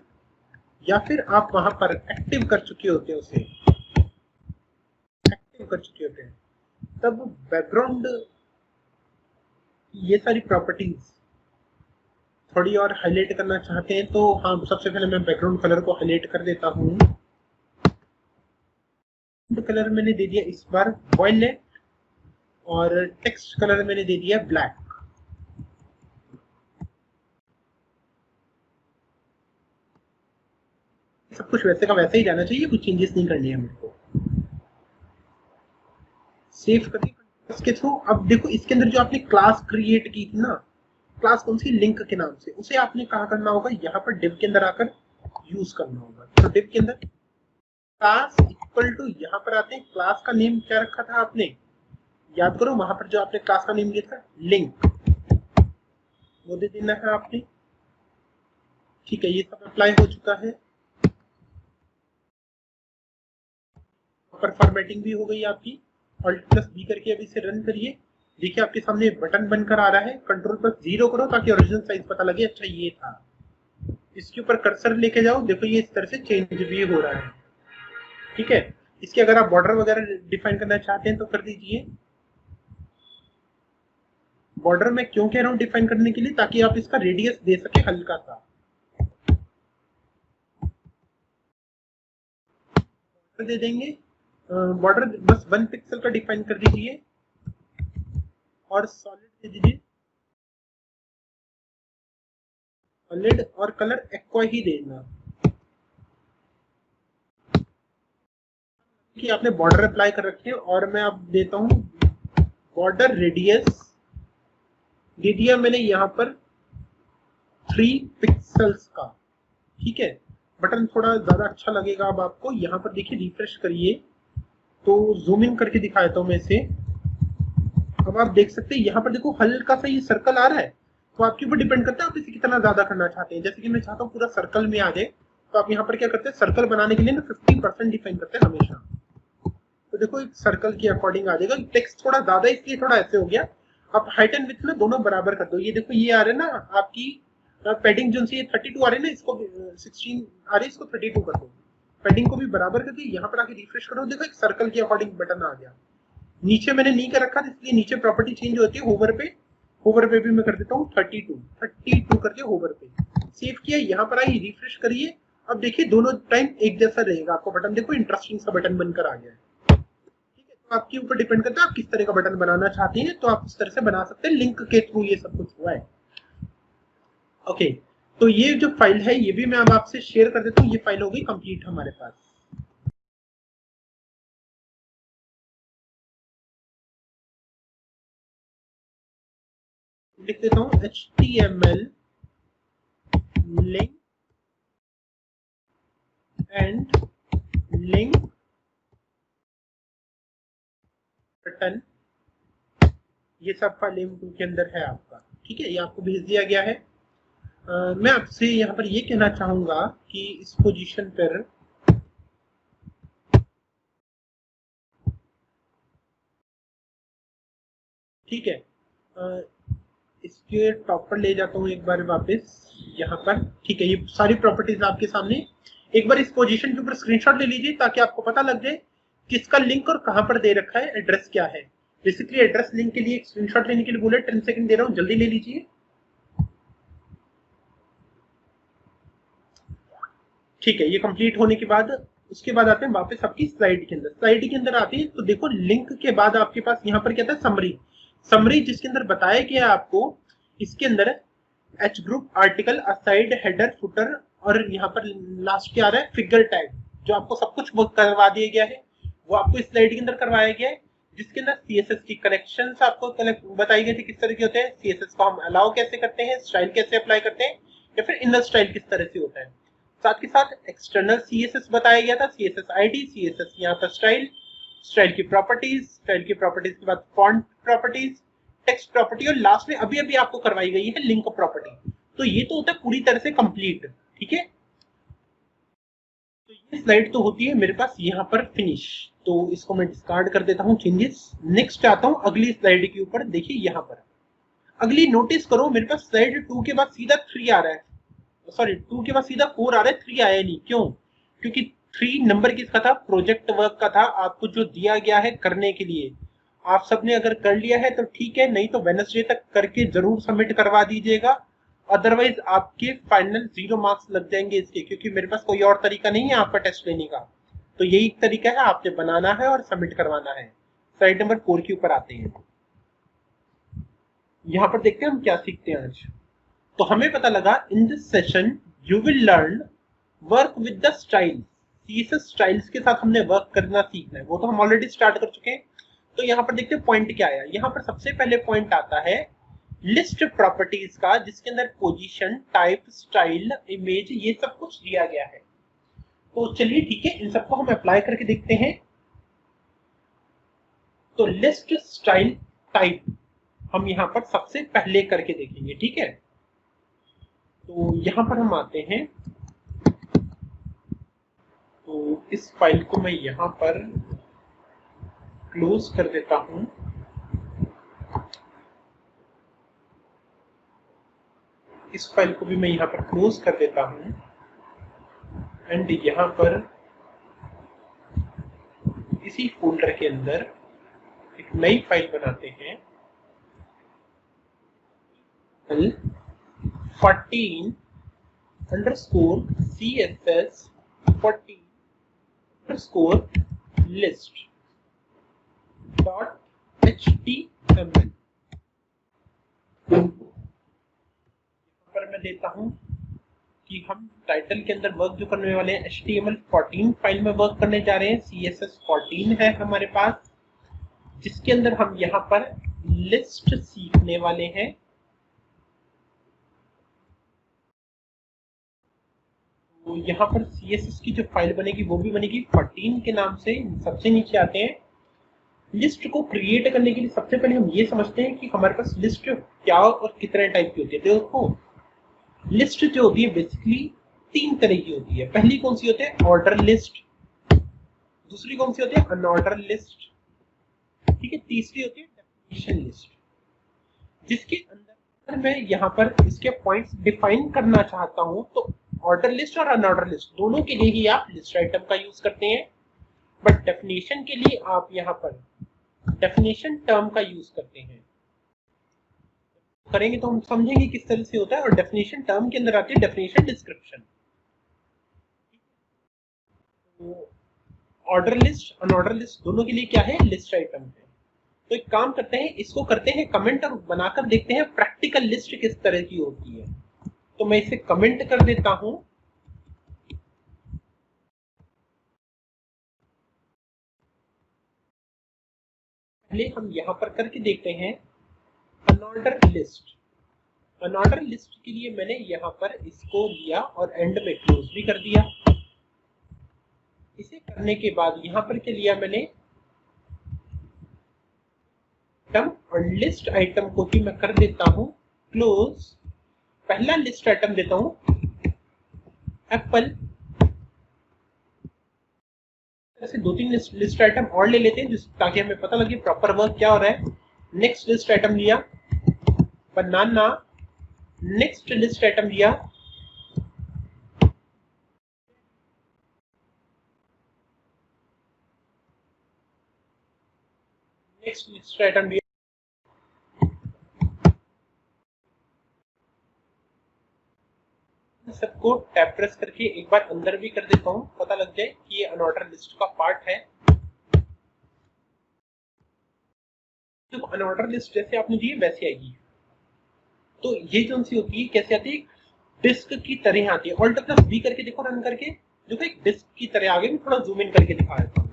Speaker 1: या फिर आप वहां पर एक्टिव कर चुके होते हैं, उसे एक्टिव कर चुके होते हैं, तब बैकग्राउंड ये सारी प्रॉपर्टीज थोड़ी और हाईलाइट करना चाहते हैं, तो हाँ सबसे पहले मैं बैकग्राउंड कलर को हाईलाइट कर देता हूँ। कलर मैंने दे दिया इस बार वॉयलेट, और टेक्स्ट कलर मैंने दे दिया ब्लैक। सब कुछ वैसे का वैसे ही जाना चाहिए, कुछ चेंजेस नहीं करनी है मेरे को। सेव कर दिया इसके थ्रू। अब देखो इसके अंदर जो आपने क्लास क्रिएट की थी ना, क्लास कौन सी, लिंक के नाम से, उसे आपने कहा करना होगा, यहाँ पर डिव के अंदर आकर यूज करना होगा। तो डिव के अंदर क्लास इक्वल टू, यहाँ पर आते हैं, क्लास का नेम क्या रखा था आपने, याद करो वहां पर जो आपने क्लास का नेम दिया था लिंक, वो दे देना है आपने। ठीक है, ये सब अप्लाई हो चुका है। पर फॉर्मेटिंग भी हो गई आपकी। Alt+B करके अभी इसे रन करिए। देखिए आपके सामने बटन बनकर आ रहा है। Ctrl+0 करो ताकि ओरिजिनल साइज पता लगे। अच्छा ये था, इसके ऊपर कर्सर लेके जाओ, देखो ये इस तरह से चेंज भी हो रहा है। ठीक है, इसके अगर आप बॉर्डर वगैरह डिफाइन करना चाहते हैं तो कर दीजिए। बॉर्डर मैं क्यों कह रहा हूँ डिफाइन करने के लिए, ताकि आप इसका रेडियस दे सके हल्का सा। दे देंगे बॉर्डर बस 1 पिक्सल का डिफाइन कर दीजिए और सॉलिड दे दीजिए। सॉलिड और कलर एक्वा ही देना कि आपने बॉर्डर अप्लाई कर रखे हैं। और मैं अब देता हूं बॉर्डर रेडियस, दे दिया मैंने यहां पर 3 पिक्सल्स का। ठीक है, बटन थोड़ा ज्यादा अच्छा लगेगा अब आपको। यहां पर देखिए रिफ्रेश करिए तो जूम इन करके दिखा देता हूं मैं इसे। अब आप देख सकते हैं यहाँ पर देखो हल्का सा ये सर्कल आ रहा है। तो आपके ऊपर डिपेंड करता है आप इसे कितना ज्यादा करना चाहते हैं। जैसे कि मैं चाहता हूँ पूरा सर्कल में आ जाए, तो आप यहाँ पर क्या करते हैं, सर्कल बनाने के लिए ना 50% डिफाइन करते हैं हमेशा। तो देखो एक सर्कल के अकॉर्डिंग आ जाएगा। टेक्स्ट थोड़ा ज्यादा इसलिए थोड़ा ऐसे हो गया। आप हाइट एंड विड्थ में दोनों बराबर कर दो। ये देखो ये आ रहा है ना आपकी पैडिंग जो सी 32 आ रही है ना, इसको 16 आ रही है, इसको 32 कर दो। पैडिंग को भी बराबर करके यहाँ पर आके रिफ्रेश करो, देखो एक सर्कल के अकॉर्डिंग बटन आ गया। नीचे मैंने नहीं कर रखा था इसलिए नीचे प्रॉपर्टी चेंज होती है होवर पे। होवर पे भी मैं कर देता हूँ 32 करके होवर पे सेव किया। यहाँ पर आई रिफ्रेश करिए। अब देखिए दोनों टाइम एक जैसा रहेगा आपको बटन। देखो इंटरेस्टिंग सा बटन बनकर आ गया है। ठीक है, तो आपके ऊपर डिपेंड करता है आप किस तरह का बटन बनाना चाहते हैं, तो आप इस तरह से बना सकते हैं। लिंक के थ्रू ये सब कुछ हुआ है। ओके, तो ये जो फाइल है ये भी मैं अब आपसे शेयर कर देता हूँ। ये फाइल हो गई कंप्लीट हमारे पास। लिख देता हूँ HTML link and link button, ये सब फाइल के अंदर है आपका। ठीक है, ये आपको भेज दिया गया है। मैं आपसे यहाँ पर ये कहना चाहूंगा कि इस पोजीशन पर ठीक है, इसके टॉप पर ले जाता हूँ एक बार वापस यहाँ पर। ठीक है, ये सारी प्रॉपर्टीज आपके सामने। एक बार इस पोजीशन के ऊपर स्क्रीनशॉट ले लीजिए ताकि आपको पता लग जाए कि इसका लिंक और कहां पर दे रखा है, एड्रेस क्या है। बेसिकली एड्रेस लिंक के लिए एक स्क्रीनशॉट लेने के लिए बोले 10 सेकंड दे रहा हूँ, जल्दी ले लीजिए। ठीक है, ये कंप्लीट होने के बाद उसके बाद आते हैं वापस आपकी स्लाइड के अंदर। स्लाइड के अंदर आते हैं तो देखो लिंक के बाद आपके पास यहाँ पर क्या था, समरी। समरी जिसके अंदर बताया गया आपको इसके अंदर H group, article, aside, header, footer और यहाँ पर लास्ट क्या आ रहा है, फिगर टैग। जो आपको सब कुछ करवा दिया गया है वो आपको इस स्लाइड के अंदर करवाया गया है। जिसके अंदर सीएसएस की करेक्शंस आपको बताई गई थी किस तरह के होते हैं, सीएसएस को हम अलाउ कैसे करते हैं, स्टाइल कैसे अप्लाई करते हैं, या फिर इनर स्टाइल किस तरह से होता है। साथ के साथ एक्सटर्नल सीएसएस बताया गया था, सीएसएस आईडी, सीएसएस यहाँ पर स्टाइल, स्टाइल की प्रॉपर्टीज, स्टाइल की प्रॉपर्टीज के बाद फॉन्ट प्रॉपर्टीज, टेक्स्ट प्रॉपर्टी, और लास्ट में अभी अभी आपको करवाई गई है लिंक प्रॉपर्टी। तो ये तो होता है पूरी तरह से कंप्लीट। ठीक है, तो ये स्लाइड तो होती है मेरे पास यहाँ पर फिनिश। तो इसको मैं डिस्कार्ड कर देता हूँ चेंजेस। नेक्स्ट आता हूँ अगली स्लाइड के ऊपर। देखिए यहाँ पर अगली नोटिस करो मेरे पास स्लाइड 2 के बाद सीधा 3 आ रहा है। सॉरी 2 के बाद सीधा 4 आ रहा है, 3 आया नहीं। क्यों? क्योंकि 3 नंबर किसका था, प्रोजेक्ट वर्क का था, आपको जो दिया गया है करने के लिए। आप सबने अगर कर लिया है तो ठीक है, नहीं तो वेडनेसडे तक करके जरूर सबमिट करवा दीजिएगा। अदरवाइज आपके फाइनल 0 मार्क्स लग जाएंगे इसके, क्योंकि मेरे पास कोई और तरीका नहीं है आपका टेस्ट लेने का। तो यही तरीका है, आपने बनाना है और सबमिट करवाना है। स्लाइड नंबर 4 के ऊपर आते हैं। यहाँ पर देखते हैं हम क्या सीखते हैं आज। तो हमें पता लगा in this session you will learn work with the style. CSS styles के साथ हमने वर्क करना सीखना है, वो तो हम ऑलरेडी स्टार्ट कर चुके हैं। तो यहाँ पर देखते हैं पॉइंट क्या आया। यहाँ पर सबसे पहले पॉइंट आता है लिस्ट प्रॉपर्टीज का, जिसके अंदर पोजीशन, टाइप, स्टाइल, इमेज, ये सब कुछ दिया गया है। तो चलिए ठीक है, इन सबको हम अप्लाई करके देखते हैं। तो लिस्ट स्टाइल टाइप हम यहाँ पर सबसे पहले करके देखेंगे, ठीक है। तो यहाँ पर हम आते हैं, तो इस फाइल को मैं यहाँ पर क्लोज कर देता हूँ। इस फाइल को भी मैं यहाँ पर क्लोज कर देता हूँ एंड यहाँ पर इसी फोल्डर के अंदर एक नई फाइल बनाते हैं, 14 underscore css 14 underscore list dot html। पर मैं देता हूं कि हम टाइटल के अंदर वर्क जो करने वाले हैं HTML 14 फाइल में वर्क करने जा रहे हैं। CSS 14 है हमारे पास, जिसके अंदर हम यहाँ पर लिस्ट सीखने वाले हैं। तो यहाँ पर CSS की जो फाइल बनेगी वो भी बनेगी 14 के नाम से। सबसे नीचे आते हैं, लिस्ट को क्रिएट करने के लिए सबसे पहले हम ये समझते हैं कि हमारे पास लिस्ट क्या और कितने टाइप की होती है। देखो लिस्ट जो होती है बेसिकली 3 तरह की होती है। पहली कौन सी होती है, ऑर्डर लिस्ट। दूसरी कौन सी होती है, अनऑर्डर लिस्ट, ठीक है। तीसरी होती है डेफिनेशन लिस्ट, जिसके अंदर मैं यहाँ पर इसके पॉइंट्स डिफाइन करना चाहता हूँ। तो ऑर्डर लिस्ट और अनऑर्डर लिस्ट दोनों के लिए ही आप लिस्ट आइटम का यूज करते हैं, बट डेफिनेशन के लिए आप यहाँ पर डेफिनेशन टर्म का यूज करते हैं। करेंगे तो हम समझेंगे किस तरह से होता है। और डेफिनेशन टर्म के अंदर आती है डेफिनेशन डिस्क्रिप्शन। तो ऑर्डर लिस्ट अनऑर्डर लिस्ट दोनों के लिए क्या है, लिस्ट आइटम है। तो एक काम करते हैं, इसको करते हैं कमेंट और बनाकर देखते हैं प्रैक्टिकल लिस्ट किस तरह की होती है। तो मैं इसे कमेंट कर देता हूं। पहले हम यहां पर करके देखते हैं अनऑर्डर लिस्ट। अनऑर्डर लिस्ट के लिए मैंने यहाँ पर इसको लिया और एंड में क्लोज भी कर दिया। इसे करने के बाद यहाँ पर क्या लिया मैंने, आइटम और लिस्ट आइटम को भी मैं कर देता हूँ क्लोज। पहला लिस्ट आइटम देता हूँ एप्पल। ऐसे 2-3 लिस्ट आइटम और ले लेते हैं ताकि हमें पता लगे प्रॉपर वर्क क्या हो रहा है। नेक्स्ट लिस्ट आइटम लिया बनाना। नेक्स्ट लिस्ट आइटम लिया नेक्स्ट लिस्ट आइटम लिया सबको टैप प्रेस करके एक बार अंदर भी कर देता हूँ, पता लग जाए कि ये अनऑर्डर लिस्ट का पार्ट है। तो अनऑर्डर लिस्ट जैसे आपने दी वैसे आएगी। तो ये जो सी होती है कैसे आती है, डिस्क की तरह आती है। ऑल्ट प्लस बी करके देखो, रन करके देखो एक डिस्क की तरह आ गई। मैं थोड़ा जूम इन करके दिखा देता हूँ,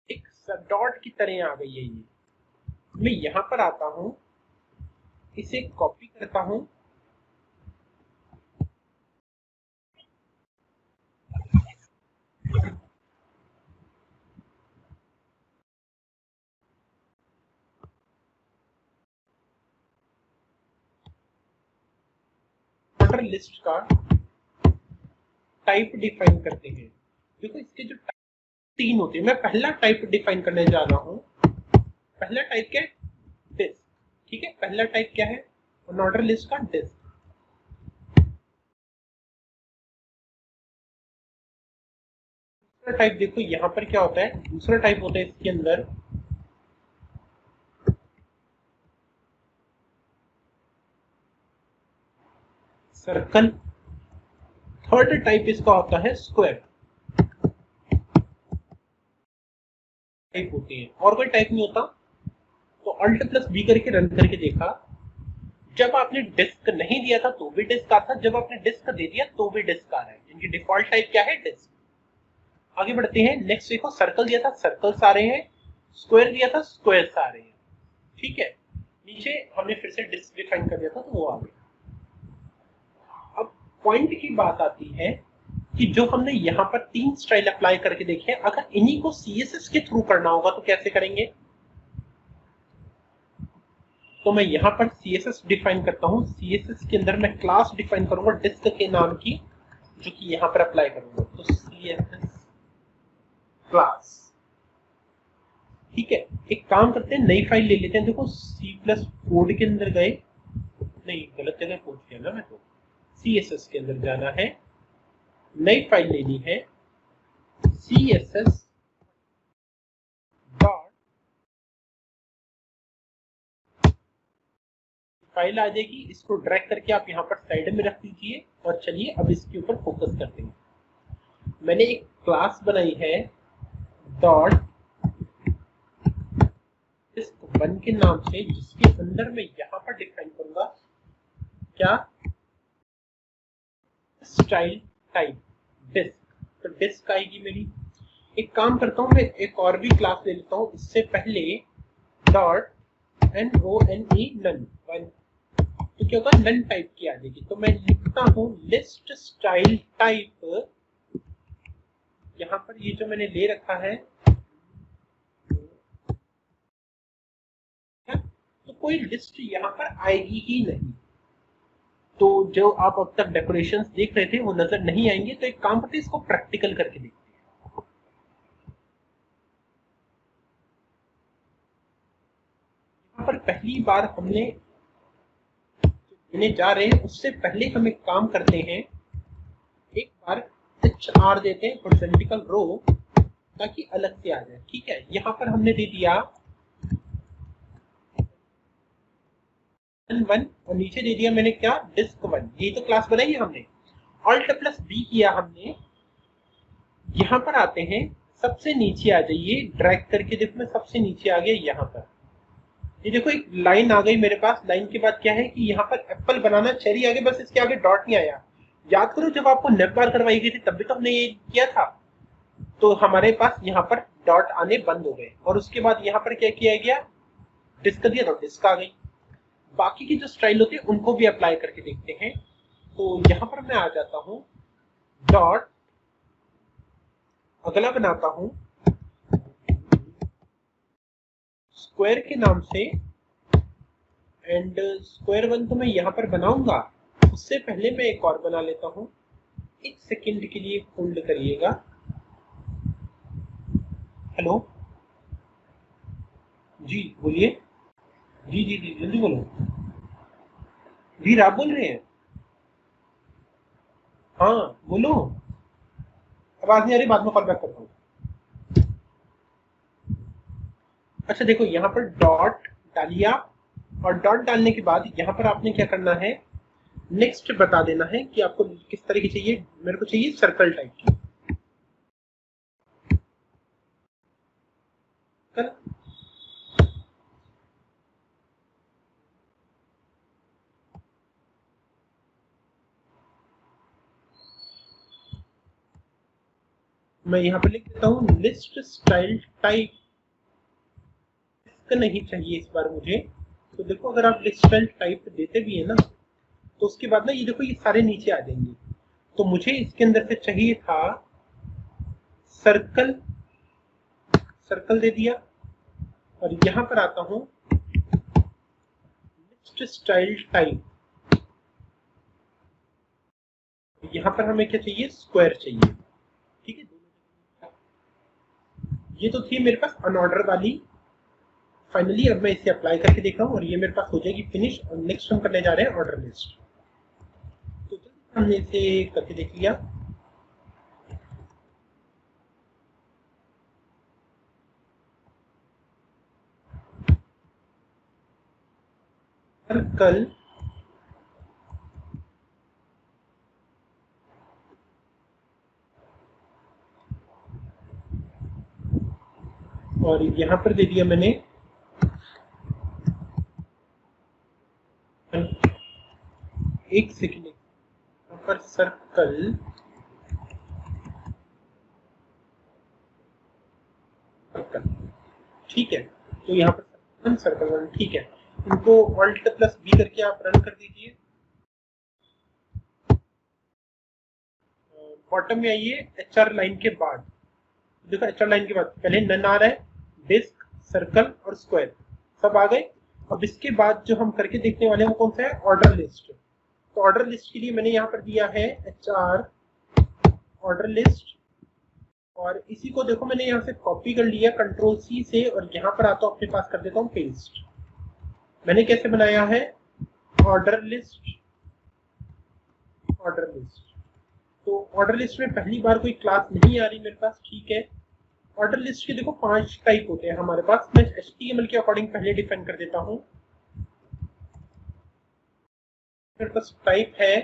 Speaker 1: एक डॉट की तरह आ गई है ये। मैं यहाँ पर आता हूँ, इसे कॉपी करता हूँ, ऑर्डर लिस्ट का टाइप डिफाइन करते हैं। देखो इसके जो 3 होते हैं, मैं पहला टाइप डिफाइन करने जा रहा हूँ। पहला टाइप क्या है, डिस्क, ठीक है। पहला टाइप क्या है, ऑर्डर लिस्ट का डिस्क। दूसरा टाइप देखो यहाँ पर क्या होता है, दूसरा टाइप होता है इसके अंदर सर्कल। थर्ड टाइप इसका होता है स्क्वायर। टाइप होती है और कोई टाइप नहीं होता। तो अल्ट प्लस बी करके रन करके देखा, जब आपने डिस्क नहीं दिया था तो भी डिस्क आता, जब आपने डिस्क दे दिया तो भी डिस्क आ रहा है। इनकी डिफॉल्ट टाइप क्या है, डिस्क। आगे बढ़ते हैं, नेक्स्ट देखो सर्कल दिया था सर्कल्स आ रहे हैं, स्क्वायर दिया था स्क्वायर्स आ रहे हैं, ठीक है। नीचे हमने फिर से डिस्क डिफाइन कर दिया था तो वो आ गया। अब पॉइंट की बात आती है कि जो हमने यहाँ पर 3 स्टाइल अप्लाई करके देखे, अगर इन्हीं को CSS के थ्रू करना होगा तो कैसे करेंगे। तो मैं यहाँ पर CSS डिफाइन करता हूँ। CSS के अंदर मैं क्लास डिफाइन करूंगा डिस्क के नाम की, जो कि यहाँ पर अप्लाई करूंगा। तो CSS क्लास, ठीक है। एक काम करते हैं, नई फाइल ले लेते हैं। देखो C+ कोड के अंदर गए, नहीं गलत जगह पहुंच गया ना मैं। तो CSS के अंदर जाना है, नई फाइल लेनी है, CSS डॉट, फाइल आ जाएगी। इसको ड्रैग करके आप यहाँ पर साइड में रख दीजिए और चलिए अब इसके ऊपर फोकस करते हैं। मैंने एक क्लास बनाई है डॉट डिस्क1 के नाम से, जिसके अंदर मैं यहाँ पर डिफाइन करूंगा क्या, स्टाइल टाइप डिस्क। तो डिस्क आएगी मेरी। एक काम करता हूँ, मैं एक और भी क्लास ले लेता हूँ इससे पहले, डॉट NONE नन वन। तो क्या होगा, नन टाइप की आ जाएगी। तो मैं लिखता हूँ लिस्ट स्टाइल टाइप, यहाँ पर ये जो मैंने ले रखा है, तो कोई लिस्ट यहाँ पर आएगी ही नहीं। तो जो आप अब तक डेकोरेशंस देख रहे थे वो नजर नहीं आएंगे। तो एक काम करते हैं, इसको प्रैक्टिकल करके देखते हैं। यहाँ पर पहली बार हमने जा रहे हैं, उससे पहले हम एक काम करते हैं, एक बार HR देते हैं हॉरिजॉन्टल रो, ताकि अलग से आ जाए। ठीक है, यहाँ पर हमने दे दिया 1 और नीचे दे दिया मैंने क्या, डिस्क1। ये तो क्लास बनाई है हमने। Alt+B किया हमने। यहाँ पर आते हैं, सबसे नीचे आ जाइए, ड्रैग करके देखो मैं सबसे नीचे आ गया यहाँ पर। ये देखो एक लाइन आ गई मेरे पास। लाइन के बाद क्या है कि यहाँ पर एप्पल बनाना चेरी आ गई, बस इसके आगे डॉट नहीं आया। याद करो जब आपको नेविबार करवाई गई थी तब भी तो हमने ये किया था। तो हमारे पास यहाँ पर डॉट आने बंद हो गए और उसके बाद यहाँ पर क्या किया गया, डिस्क दिया तो डिस्क आ गई। बाकी की जो स्टाइल होती है उनको भी अप्लाई करके देखते हैं। तो यहाँ पर मैं आ जाता हूँ, डॉट, अगला बनाता हूँ स्क्वायर के नाम से, एंड स्क्वायर1 तो मैं यहाँ पर बनाऊंगा। उससे पहले मैं एक और बना लेता हूँ। एक सेकंड के लिए होल्ड करिएगा। हेलो जी बोलिए। जी जी जी जल्दी बोलो। वीर आप बोल रहे हैं? हाँ बोलो। आवाज नहीं आ रही, बाद में कॉल बैक करता हूँ। अच्छा देखो यहाँ पर डॉट डालिया, और डॉट डालने के बाद यहाँ पर आपने क्या करना है, नेक्स्ट बता देना है कि आपको किस तरह की चाहिए। मेरे को चाहिए सर्कल टाइप की। मैं यहाँ पर लिख देता हूँ लिस्ट स्टाइल टाइप। इसका नहीं चाहिए इस बार मुझे। तो देखो अगर आप लिस्ट स्टाइल टाइप देते भी है ना, तो उसके बाद ना ये देखो ये सारे नीचे आ जाएंगे। तो मुझे इसके अंदर से चाहिए था सर्कल, सर्कल दे दिया। और यहाँ पर आता हूँ लिस्ट स्टाइल टाइप, यहाँ पर हमें क्या चाहिए, स्क्वायर चाहिए। ठीक है, ये तो थी मेरे पास अनऑर्डर वाली। फाइनली अब मैं इसे अप्लाई करके देख रहा हूँ और ये मेरे पास हो जाएगी फिनिश। और नेक्स्ट हम करने जा रहे हैं ऑर्डर लिस्ट। तो हमने इसे करके देख लिया। सर्कल, और यहाँ पर दे दिया मैंने एक सेकेंड, यहाँ पर सर्कल, सर्कल, ठीक है। तो यहाँ पर सर्कल 1, ठीक है। इनको Alt+B करके आप रन कर दीजिए। बॉटम में आइए HR लाइन के बाद, देखो HR लाइन के बाद पहले नन आ रहा है, डिस्क, सर्कल और स्क्वायर सब आ गए। अब इसके बाद जो हम करके देखने वाले हैं वो कौन सा है, ऑर्डर लिस्ट। तो ऑर्डर लिस्ट के लिए मैंने यहाँ पर दिया है HR ऑर्डर लिस्ट, और इसी को देखो मैंने यहाँ से कॉपी कर लिया Ctrl+C से, और यहाँ पर आता हूँ अपने पास कर देता हूँ पेस्ट। मैंने कैसे बनाया है, ऑर्डर लिस्ट, ऑर्डर लिस्ट। तो ऑर्डर लिस्ट में पहली बार कोई क्लास नहीं आ रही मेरे पास, ठीक है। ऑर्डर लिस्ट के देखो 5 टाइप होते हैं हमारे पास, मैं HTML के अकॉर्डिंग पहले डिफाइन कर देता हूँ। मेरे पास टाइप है,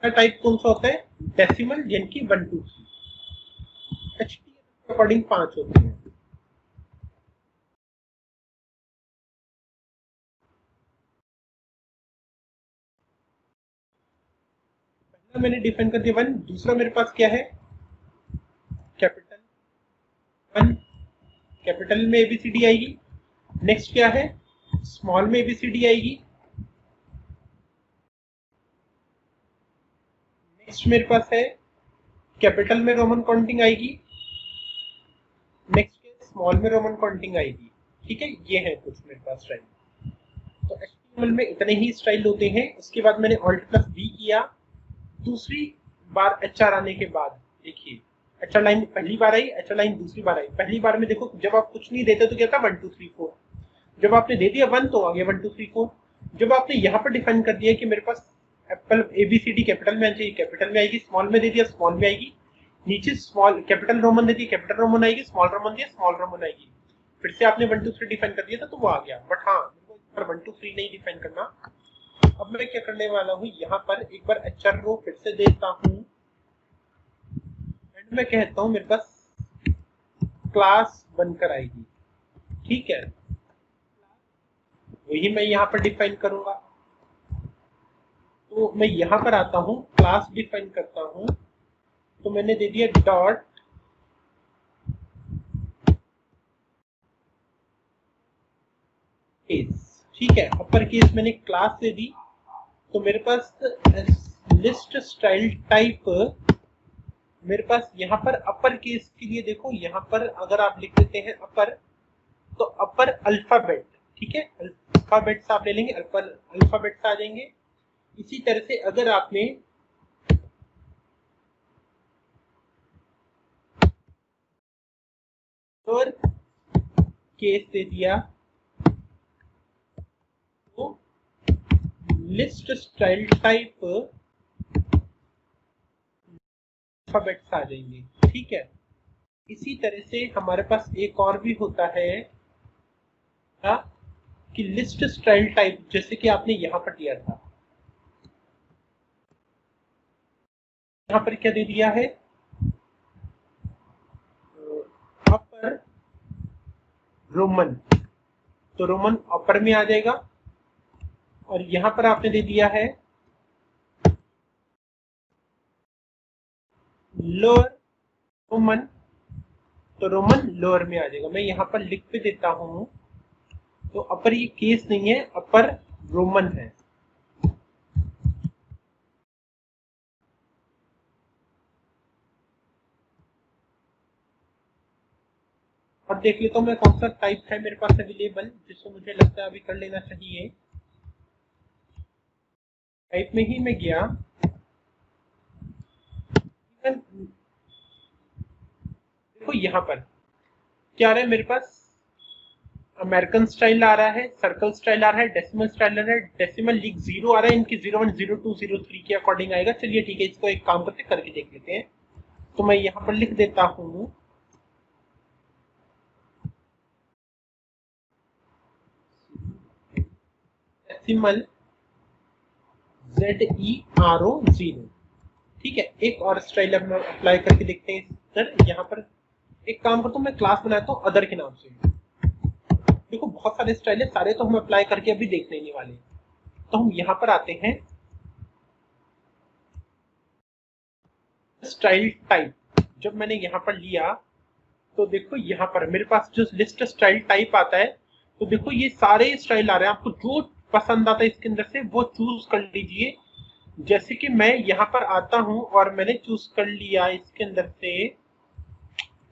Speaker 1: टाइप कौन सा होता है, डेसिमल, यानी कि 1 2 3। HTML के अकॉर्डिंग 5 होते हैं। पहला मैंने डिफाइन कर दिया 1, दूसरा मेरे पास क्या है, कैपिटल 1, कैपिटल में ABCD आएगी। नेक्स्ट क्या है, स्मॉल में ABCD आएगी। नेक्स्ट मेरे पास है कैपिटल में रोमन काउंटिंग आएगी। नेक्स्ट स्मॉल में रोमन काउंटिंग आएगी, ठीक है। ये है कुछ मेरे पास स्टाइल। तो HTML में इतने ही स्टाइल होते हैं। उसके बाद मैंने Alt+V किया, दूसरी बार HR आने के बाद देखिए HR लाइन पहली बार आई, HR लाइन दूसरी बार आई। पहली बार में देखो जब आप कुछ नहीं देते तो क्या था 1 2 3 4, जब आपने दे दिया 1 तो आ गया 1 2 3 4। जब आपने यहाँ पर डिफाइन कर दिया कि मेरे पास एप्पल ABCD कैपिटल में आनी चाहिए, कैपिटल में आएगी। स्मॉल में दे दिया, स्मॉल में आएगी। नीचे स्मॉल कैपिटल रोमन दे दिया, कैपिटल रोमन आएगी। स्मॉल रोमन दिया, स्मॉल रोमन आएगी। फिर से आपने 1 2 3 डिफाइन कर दिया था तो वो आ गया। बट हाँ, मेरे को इस बार 1 2 3 नहीं डिफाइन करना। अब मैं क्या करने वाला हूँ, यहाँ पर एक बार HR रो फिर से देता हूँ, एंड मैं कहता हूँ मेरे पास क्लास बनकर आएगी, ठीक है। वही मैं यहाँ पर डिफाइन करूंगा। तो मैं यहाँ पर आता हूँ, क्लास डिफाइन करता हूँ। तो मैंने दे दिया डॉट केस, ठीक है। अपर केस मैंने क्लास दे दी। तो मेरे पास लिस्ट स्टाइल टाइप, मेरे पास यहाँ पर अपर केस के लिए देखो, यहाँ पर अगर आप लिख देते हैं अपर, तो अपर अल्फाबेट, ठीक है। अल्फाबेट्स आप ले लेंगे, अल्फाबेट्स आ जाएंगे। इसी तरह से अगर आपने लोअर केस दे दिया तो लिस्ट स्टाइल टाइप अल्फाबेट्स आ जाएंगे, ठीक है। इसी तरह से हमारे पास एक और भी होता है कि लिस्ट स्टाइल टाइप, जैसे कि आपने यहाँ पर दिया था, यहाँ पर क्या दे दिया है, अपर रोमन, तो रोमन अपर में आ जाएगा। और यहाँ पर आपने दे दिया है लोअर रोमन, तो रोमन लोअर में आ जाएगा। मैं यहाँ पर लिख पे देता हूँ, तो अपर ये केस नहीं है, अपर रोमन है। अब देख लेता हूँ मैं कौन सा टाइप है मेरे पास अवेलेबल, जिसको मुझे लगता है अभी कर लेना चाहिए। टाइप में ही मैं गया, देखो यहाँ पर क्या आ रहा है मेरे पास, अमेरिकन स्टाइल आ रहा है, सर्कल स्टाइल आ रहा है, डेसिमल स्टाइल आ रहा है। डेसिमल लीग 0 आ रहा है, इनकी 01 02 03 के अकॉर्डिंग आएगा। चलिए ठीक है, इसको एक काम करके देख लेते हैं। तो मैं यहाँ पर लिख देता हूँ डेसिमल ZERO0, ठीक है। एक और स्टाइल अब मैं अप्लाई करके देखते हैं सर। यहाँ पर एक काम करता हूँ, मैं क्लास बनाता हूँ अदर के नाम से। देखो बहुत सारे स्टाइल है, सारे तो हम अप्लाई करके अभी देख लेने वाले हैं। तो हम यहाँ पर आते हैं, स्टाइल टाइप जब मैंने यहाँ पर लिया तो देखो यहाँ पर मेरे पास जो लिस्ट स्टाइल टाइप आता है, तो देखो ये सारे स्टाइल आ रहे हैं। आपको जो पसंद आता है इसके अंदर से वो चूज कर लीजिए। जैसे कि मैं यहाँ पर आता हूं और मैंने चूज कर लिया इसके अंदर से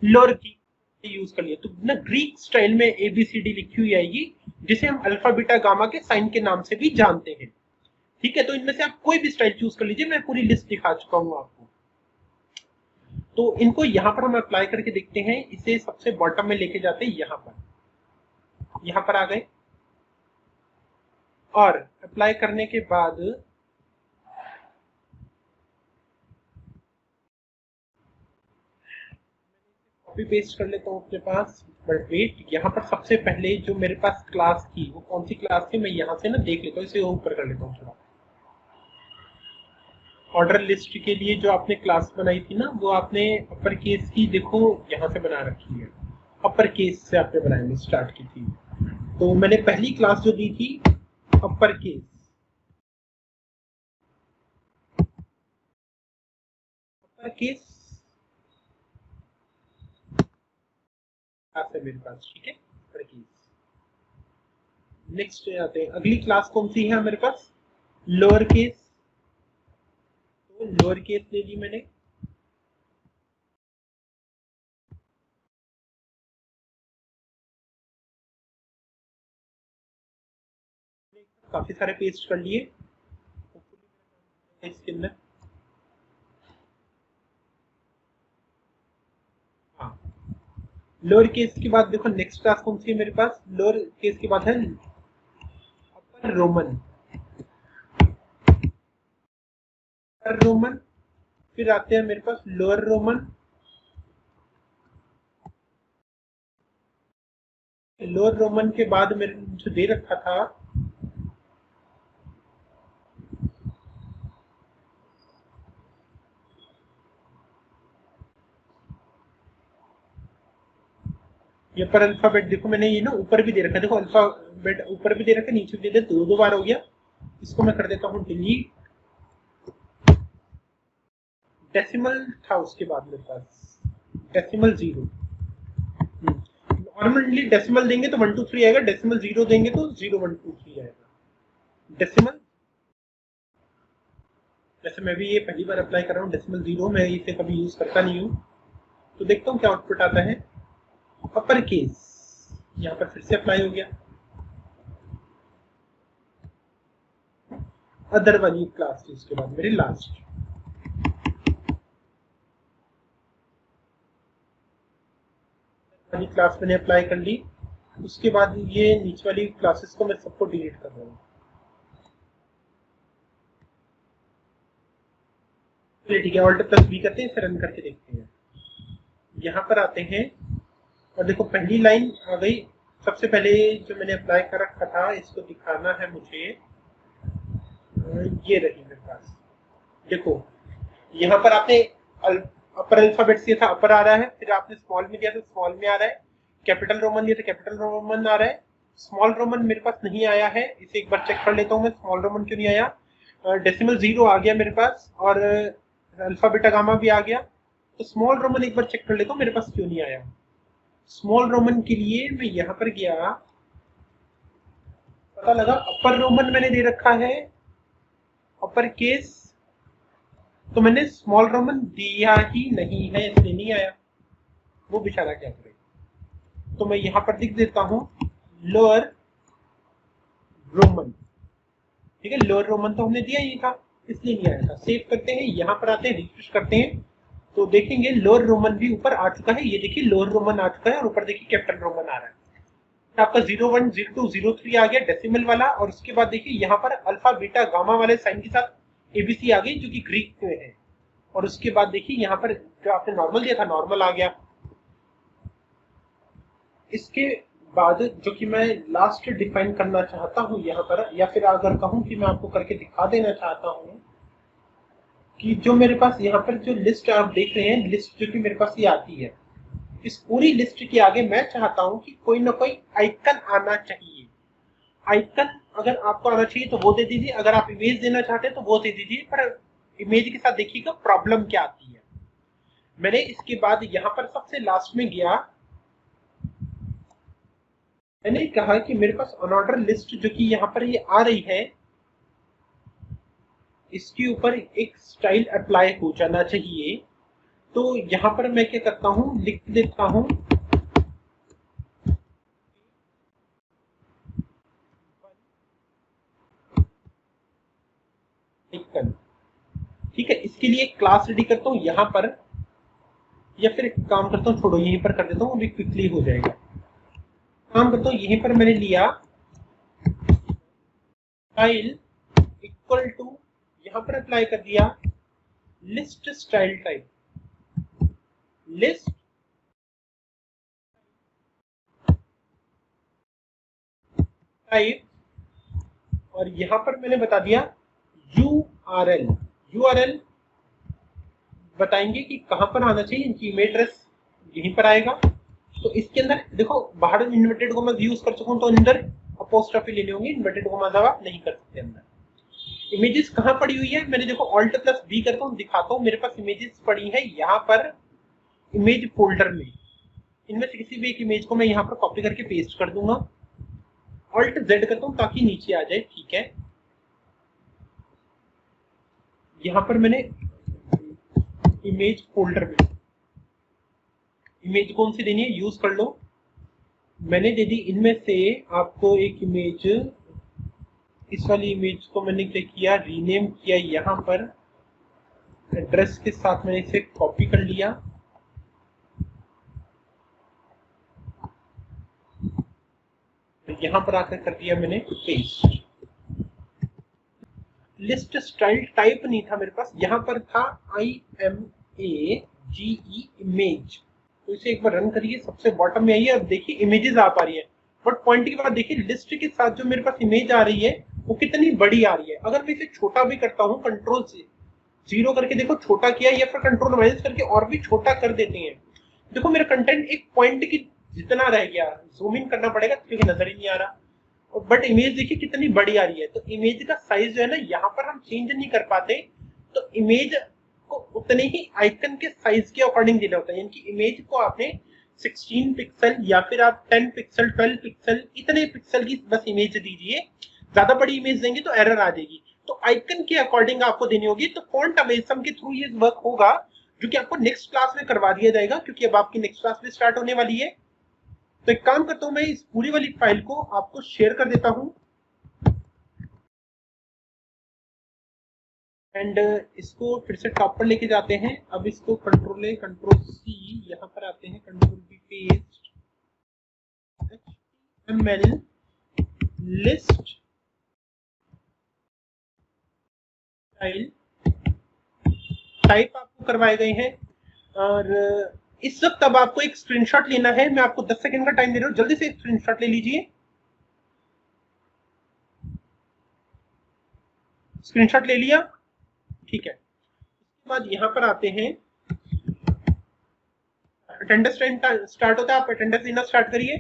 Speaker 1: लोअर की यूज कर लिया, तो ना ग्रीक स्टाइल में एबीसीडी लिखी हुई आएगी, जिसे हम अल्फा बीटा गामा के साइन के नाम से भी जानते हैं। ठीक है, तो इनमें से आप कोई भी स्टाइल चूज कर लीजिए, मैं पूरी लिस्ट दिखा चुका हूं आपको। तो इनको यहाँ पर हम अप्लाई करके देखते हैं। इसे सबसे बॉटम में लेके जाते हैं, यहाँ पर आ गए और अप्लाई करने के बाद कॉपी पेस्ट कर लेता हूँ अपने पास। बट वेट, यहाँ पर सबसे पहले जो मेरे पास क्लास थी वो कौन सी क्लास थी, मैं यहाँ से ना देख लेता हूँ, इसे ऊपर कर लेता हूँ थोड़ा। ऑर्डर लिस्ट के लिए जो आपने क्लास बनाई थी ना, वो आपने अपर केस की, देखो यहाँ से बना रखी है, अपर केस से आपने बनाई स्टार्ट की थी। तो मैंने पहली क्लास जो दी थी upper case, upper case class है मेरे पास। ठीक है, अपर केस। नेक्स्ट आते हैं, अगली क्लास कौन सी है मेरे पास, लोअर केस। तो लोअर केस ले ली मैंने। काफी सारे पेस्ट कर लिए इसके अंदर। हाँ, लोअर केस के बाद देखो नेक्स्ट क्लास कौन सी है मेरे पास, लोअर केस के बाद है अपर रोमन। अपर रोमन, फिर आते हैं मेरे पास लोअर रोमन। लोअर रोमन के बाद मेरे जो दे रखा था, ये पर अल्फाबेट देखो मैंने ये ना ऊपर भी दे रखा है, देखो अल्फाबेट ऊपर भी दे रखा है, नीचे भी दे दे, दो बार हो गया। इसको मैं कर देता हूँ डिलीट। डेसिमल था उसके बाद मेरे पास, डेसिमल 0। नॉर्मली डेसिमल देंगे तो 1 2 3 आएगा, डेसिमल 0 देंगे तो 0 1 2 3 आएगा। डेसिमल, वैसे मैं भी ये पहली बार अप्लाई कर रहा हूँ डेसिमल 0, मैं इसे कभी यूज करता नहीं हूँ। तो देखता हूँ क्या आउटपुट आता है। अपर केस यहाँ पर फिर से अप्लाई हो गया। अदर वाली क्लास थी उसके बाद मेरी लास्ट, वाली क्लास मैंने अप्लाई कर ली। उसके बाद ये नीचे वाली क्लासेस को मैं सबको डिलीट कर रहा हूँ। चलिए ठीक है, ऑल्ट प्लस बी करते हैं, इसे रन करके देखते हैं। यहाँ पर आते हैं और देखो पहली लाइन आ गई। सबसे पहले जो मैंने अप्लाई कर रखा था इसको दिखाना है मुझे, ये रही मेरे पास। देखो यहाँ पर आपने अपर अल्फाबेट दिया था, अपर आ रहा है, फिर आपने स्मॉल में दिया था, स्मॉल में आ रहा है। कैपिटल रोमन दिया था, कैपिटल रोमन आ रहा है। स्मॉल रोमन मेरे पास नहीं आया है, इसे एक बार चेक कर लेता हूँ मैं, स्मॉल रोमन क्यों नहीं आया। डेसिमल 0 आ गया मेरे पास और अल्फा बीटा गामा भी आ गया। तो स्मॉल रोमन एक बार चेक कर लेता हूँ मेरे पास क्यों नहीं आया। स्मॉल रोमन के लिए मैं यहाँ पर गया, पता लगा अपर रोमन मैंने दे रखा है, अपर केस, तो मैंने स्मॉल रोमन दिया ही नहीं है, इसलिए नहीं आया। वो बेचारा क्या करे, तो मैं यहाँ पर लिख देता हूँ लोअर रोमन। ठीक है, लोअर रोमन तो हमने दिया ही था, इसलिए नहीं आया था। सेव करते हैं, यहाँ पर आते हैं, रिफ्रेश करते हैं, तो देखेंगे लोअर रोमन भी ऊपर आ चुका है। ये देखिए लोअर रोमन आ चुका है और ऊपर देखिए कैपिटल रोमन आ रहा है। आपका 01 02 03 आ गया डेसिमल वाला, और उसके बाद देखिए यहाँ पर अल्फा बीटा गामा वाले साइन के साथ एबीसी आ गई जो कि ग्रीक में है। और उसके बाद देखिए यहाँ पर जो आपने नॉर्मल दिया था, नॉर्मल आ गया। इसके बाद जो कि मैं लास्ट डिफाइन करना चाहता हूँ यहाँ पर, या फिर अगर कहूँ कि मैं आपको करके दिखा देना चाहता हूँ कि जो मेरे पास यहाँ पर जो लिस्ट आप देख रहे हैं, लिस्ट जो कि मेरे पास ये आती है, इस पूरी लिस्ट के आगे मैं चाहता हूँ कि कोई ना कोई आइकन आना चाहिए। आइकन अगर आपको आना चाहिए तो वो दे दीजिए, अगर आप इमेज देना चाहते हैं तो वो दे दीजिए, पर इमेज के साथ देखिएगा प्रॉब्लम क्या आती है। मैंने इसके बाद यहाँ पर सबसे लास्ट में गया, मैंने कहा कि मेरे पास अनऑर्डर लिस्ट जो कि यहाँ पर ये आ रही है, इसके ऊपर एक स्टाइल अप्लाई हो जाना चाहिए। तो यहाँ पर मैं क्या करता हूँ, लिख देता हूँ आइकन। ठीक है, इसके लिए एक क्लास रेडी करता हूँ यहाँ पर, या फिर एक काम करता हूँ, छोड़ो यहीं पर कर देता हूँ, अभी क्विकली हो जाएगा। काम करता हूँ, यहीं पर मैंने लिया स्टाइल इक्वल टू, यहाँ पर अप्लाई कर दिया list style type, list type, और यहां पर मैंने बता दिया URL। URL बताएंगे कि कहां पर आना चाहिए, इनकी ईमेल एड्रेस यहीं पर आएगा। तो इसके अंदर देखो, बाहर इन्वर्टेड कॉमास यूज कर चुका हूं, तो अंदर अपोस्ट्रोफी लेने होंगे, इन्वर्टेड कॉमास आप नहीं कर सकते अंदर। इमेजेस कहां पड़ी हुई है, मैंने देखो Alt+B करता हूं, दिखाता हूं, मेरे पास इमेजेस पड़ी है यहाँ पर इमेज फोल्डर में। इनमें से किसी भी एक इमेज को मैं यहाँ पर कॉपी करके पेस्ट कर दूंगा, Alt+Z करता हूं ताकि नीचे आ जाए। ठीक है, यहाँ पर मैंने इमेज फोल्डर में इमेज कौन सी देनी है यूज कर लो, मैंने दे दी इनमें से आपको एक इमेज। इस वाली इमेज को मैंने क्या किया, रीनेम किया, यहाँ पर एड्रेस के साथ मैंने इसे कॉपी कर लिया, यहाँ पर आकर कर दिया मैंने पेस्ट। लिस्ट स्टाइल टाइप नहीं था मेरे पास, यहाँ पर था IMAGE इमेज। तो इसे एक बार रन करिए, सबसे बॉटम में आइए, अब देखिए इमेजेस आ पा रही है। बट पॉइंट की बात देखिए, लिस्ट के साथ जो मेरे पास इमेज आ रही है वो कितनी बड़ी आ रही है। अगर मैं इसे छोटा भी करता हूँ, कंट्रोल से 0 करके देखो छोटा किया, या फिर कंट्रोल माइनस करके और भी छोटा कर देते हैं, देखो मेरा कंटेंट एक पॉइंट की जितना रह गया। जूम इन करना पड़ेगा क्योंकि नजर ही नहीं आ रहा, बट इमेज देखिए कितनी बड़ी आ रही है। तो इमेज का साइज जो है ना, यहाँ पर हम चेंज नहीं कर पाते, तो इमेज को उतने ही आइकन के साइज के अकॉर्डिंग देना होता है। यानी कि इमेज को आपने 16 पिक्सल या फिर आप 10 पिक्सल 12 पिक्सल इतने पिक्सल की बस इमेज दीजिए। ज्यादा बड़ी इमेज देंगे तो एरर आ जाएगी, तो आइकन के अकॉर्डिंग आपको देनी होगी। तो फॉन्ट अमेजम के थ्रू ये वर्क होगा, जो कि आपको नेक्स्ट क्लास में करवा दिया जाएगा, क्योंकि अब आपकी नेक्स्ट क्लास भी स्टार्ट होने वाली है। तो एक काम करता हूं, मैं इस पूरी वाली फाइल को आपको शेयर कर देता हूं, एंड इसको फिर से टॉप पर लेके जाते हैं। अब इसको कंट्रोल A कंट्रोल C, यहाँ पर आते हैं, control V paste, HTML list style type आपको करवाए गए हैं। और इस वक्त अब आपको एक स्क्रीनशॉट लेना है, मैं आपको 10 सेकंड का टाइम दे रहा हूँ, जल्दी से एक स्क्रीनशॉट ले लीजिए। स्क्रीनशॉट ले लिया, ठीक है। उसके बाद यहाँ पर आते हैं, अटेंडेंस टाइम स्टार्ट होता है, आप अटेंडेंस देना स्टार्ट करिए।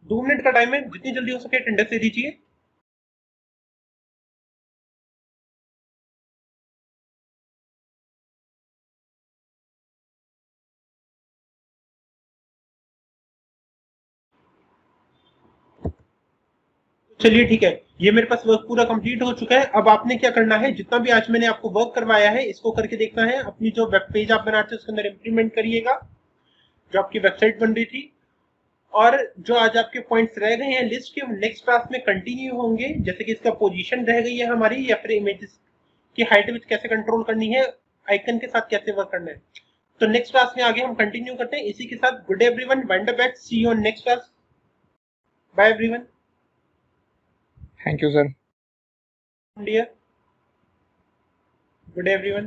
Speaker 1: 2 मिनट का टाइम है, जितनी जल्दी हो सके अटेंडेंस दे दीजिए। चलिए ठीक है, ये मेरे पास वर्क पूरा कंप्लीट हो चुका है। अब आपने क्या करना है, जितना भी आज मैंने आपको वर्क करवाया है इसको करके देखना है। अपनी जो वेब पेज आप बनाते हैं उसके अंदर इंप्लीमेंट करिएगा, जो आपकी वेबसाइट बन रही थी। और जो आज आपके पॉइंट्स रह गए हैं लिस्ट के, नेक्स्ट क्लास में कंटिन्यू होंगे। जैसे कि इसका पोजीशन रह गई है हमारी, या फिर इमेजेस की हाइट विड्थ कैसे कंट्रोल करनी है, आइकन के साथ कैसे वर्क करना है। तो नेक्स्ट क्लास में आगे हम कंटिन्यू करते हैं। इसी के साथ good everyone, wonder back, see you on next class, bye everyone.
Speaker 2: Thank you, sir.
Speaker 1: Dear, good everyone.